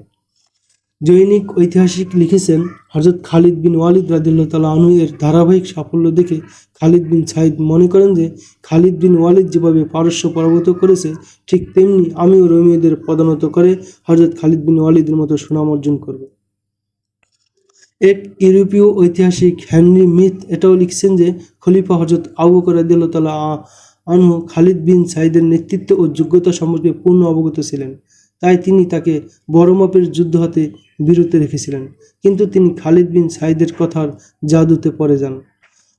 জৈনিক ঐতিহাসিক লিখেছেন, হযরত খালিদ বিন ওয়ালিদ রাদিয়াল্লাহু তাআলা আনহু এর ধারাবাহিক সাফল্য দেখে খালিদ বিন সাইদ মনে করেন যে খালিদ বিন ওয়ালিদ যেভাবে পারস্য পরাভূত করেছে, ঠিক তেমনি আমিও রোমীয়দের পদানত করে হযরত খালিদ বিন ওয়ালিদের মতো সুনাম অর্জন করব। এক ইউরোপীয় ঐতিহাসিক হেনরি মিথ এটাও লিখছেন যে খলিফা হযরত আবু বকর রাদিয়াল্লাহু তাআলা আনহু খালিদ বিন সাইদের নেতৃত্ব ও যোগ্যতা সম্পর্কে পূর্ণ অবগত ছিলেন, তাই তিনি তাকে বড় মাপের যুদ্ধ হাতে বিরত রেখেছিলেন। কিন্তু তিনি খালিদ বিন সাইদের কথার জাদুতে পড়ে যান।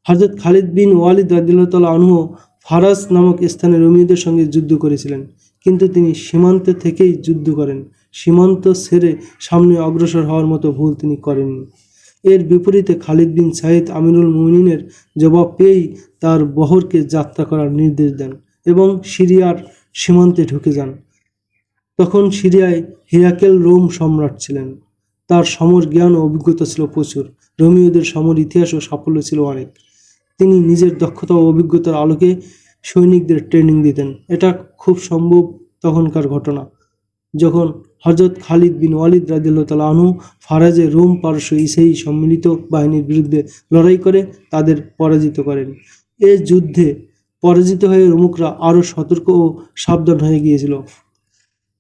হযরত খালিদ বিন ওয়ালিদ রাদিয়াল্লাহু তাআলা আনহু ফারাস নামক স্থানে রোমীয়দের সঙ্গে যুদ্ধ করেছিলেন, কিন্তু তিনি সীমান্ত থেকেই যুদ্ধ করেন। সীমান্ত ছেড়ে সামনে অগ্রসর হওয়ার মতো ভুল তিনি করেননি। এর বিপরীতে খালিদ বিন সাইদ আমিরুল মুমিনিনের জবাব পেয়েই তার বহরকে যাত্রা করার নির্দেশ দেন এবং সিরিয়ার সীমান্তে ঢুকে যান। তখন সিরিয়ায় হিরাকেল রোম সম্রাট ছিলেন। তার সমর জ্ঞান ও অভিজ্ঞতা ছিল প্রচুর। রোমীয়দের সমর ইতিহাস ও সাফল্য ছিল অনেক। তিনি নিজের দক্ষতা ও অভিজ্ঞতার আলোকে সৈনিকদের ট্রেনিং দিতেন। এটা খুব সম্ভব তখনকার ঘটনা, যখন হযরত খালিদ বিন ওয়ালিদ রাদিয়াল্লাহু তাআলা আনহু ফারাজে রোম পারস্য ইসেই সম্মিলিত বাহিনীর বিরুদ্ধে লড়াই করে তাদের পরাজিত করেন। এ যুদ্ধে পরাজিত হয়ে রোমকরা আরও সতর্ক ও সাবধান হয়ে গিয়েছিল।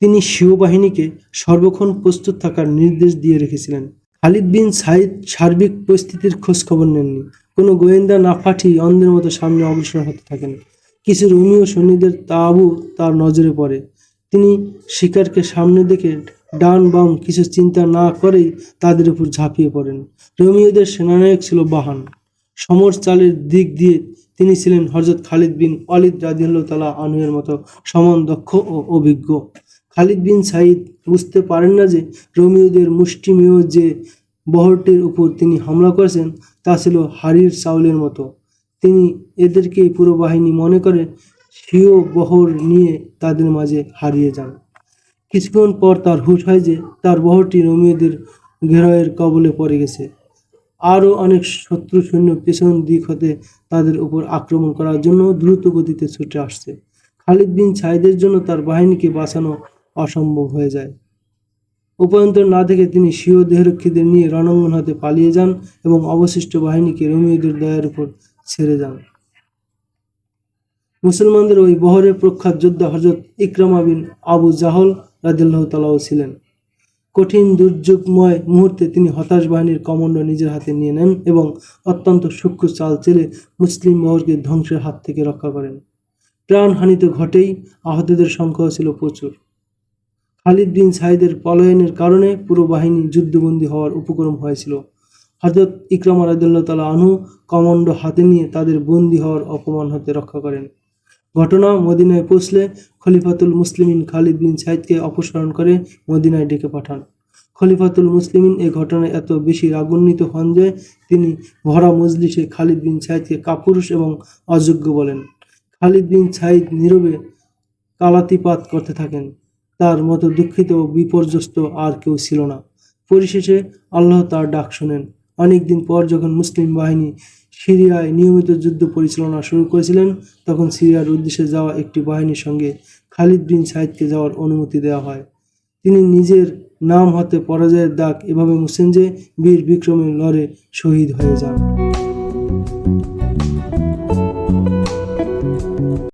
তিনি স্বীয় বাহিনীকে সর্বক্ষণ প্রস্তুত থাকার নির্দেশ দিয়ে রেখেছিলেন। খালিদ বিন সাইদ সার্বিক পরিস্থিতির খোঁজ খবর নেননি। কোনো গোয়েন্দা না পাঠিয়ে অন্ধের মতো সামনে অগ্রসর হতে থাকেন। কিছু রোমীয় সৈন্যদের তাঁবু তার নজরে পড়ে। তিনি শিকারকে সামনে দেখে ডান বাম কিছু চিন্তা না করেই তাদের উপর ঝাঁপিয়ে পড়েন। রোমীয়দের সেনানায়ক ছিল বাহান। সমর চালের দিক দিয়ে তিনি ছিলেন হযরত খালিদ বিন ওয়ালিদ রাদিয়াল্লাহু তাআলা আনহু এর মতো সমান দক্ষ ও অভিজ্ঞ। খালিদ বিন সাইদ বুঝতে পারেন না যে রোমীয়দের মুষ্টিমেয় যে বহরটির উপর তিনি হামলা করেছেন তা ছিল হাড়ির চাউলের মতো। তিনি এদেরকেই পুরো বাহিনী মনে করে স্বীয় বহর নিয়ে তাদের মাঝে হারিয়ে যান। কিছুক্ষণ পর তার হুঁশ হয় যে তার বহরটি রোমীয়দের ঘেরাওয়ের কবলে পড়ে গেছে। আরও অনেক শত্রু সৈন্য পেছন দিক হতে তাদের উপর আক্রমণ করার জন্য দ্রুত গতিতে ছুটে আসছে। খালিদ বিন সাইদের জন্য তার বাহিনীকে বাঁচানো অসম্ভব হয়ে যায়। উপায়ন্তর না দেখে তিনি স্বীয় দেহরক্ষীদের নিয়ে রণাঙ্গন হতে পালিয়ে যান এবং অবশিষ্ট বাহিনীকে রোমীয়দের দয়ার উপর ছেড়ে যান। মুসলমানদের ওই বহরে প্রখ্যাত যোদ্ধা হযরত ইকরামা বিন আবু জাহল রাদিয়াল্লাহু তাআলাও ছিলেন। কঠিন দুর্যোগময় মুহূর্তে তিনি হতাশ বাহিনীর কমান্ড নিজের হাতে নিয়ে নেন এবং অত্যন্ত সূক্ষ্ম চাল চেলে মুসলিম বহরকে ধ্বংসের হাত থেকে রক্ষা করেন। প্রাণহানি তো ঘটেই, আহতদের সংখ্যাও ছিল প্রচুর। খালিদ বিন সাইদের পলায়নের কারণে পুরো বাহিনী যুদ্ধবন্দী হওয়ার উপক্রম হয়েছিল। হযরত ইকরামা রাদিয়াল্লাহু তাআলা আনহু কমান্ড হাতে নিয়ে তাদের বন্দী হওয়ার অপমান হতে রক্ষা করেন। ঘটনা মদিনায় পৌঁছলে খলিফাতুল মুসলিমিন খালিদ বিন সাইদকে অপসারণ করে মদিনায় ডেকে পাঠান। খলিফাতুল মুসলিমিন এ ঘটনায় এত বেশি রাগান্বিত হন যে তিনি ভরা মজলিসে খালিদ বিন সাইদকে কাপুরুষ এবং অযোগ্য বলেন। খালিদ বিন সাইদ নীরবে কালাতিপাত করতে থাকেন। তার মতো দুঃখিত ও বিপর্যস্ত আর কেউ ছিল না। পরিশেষে আল্লাহ তার ডাক শোনেন। অনেকদিন পর যখন মুসলিম বাহিনী সিরিয়ায় নিয়মিত যুদ্ধ পরিচালনা শুরু করেছিলেন, তখন সিরিয়ার উদ্দেশ্যে যাওয়া একটি বাহিনীর সঙ্গে খালিদ বিন সাইদকে যাওয়ার অনুমতি দেওয়া হয়। তিনি নিজের নাম হাতে পরাজয়ের দাগ এভাবে মুছেন যে বীর বিক্রমে লড়ে শহীদ হয়ে যান।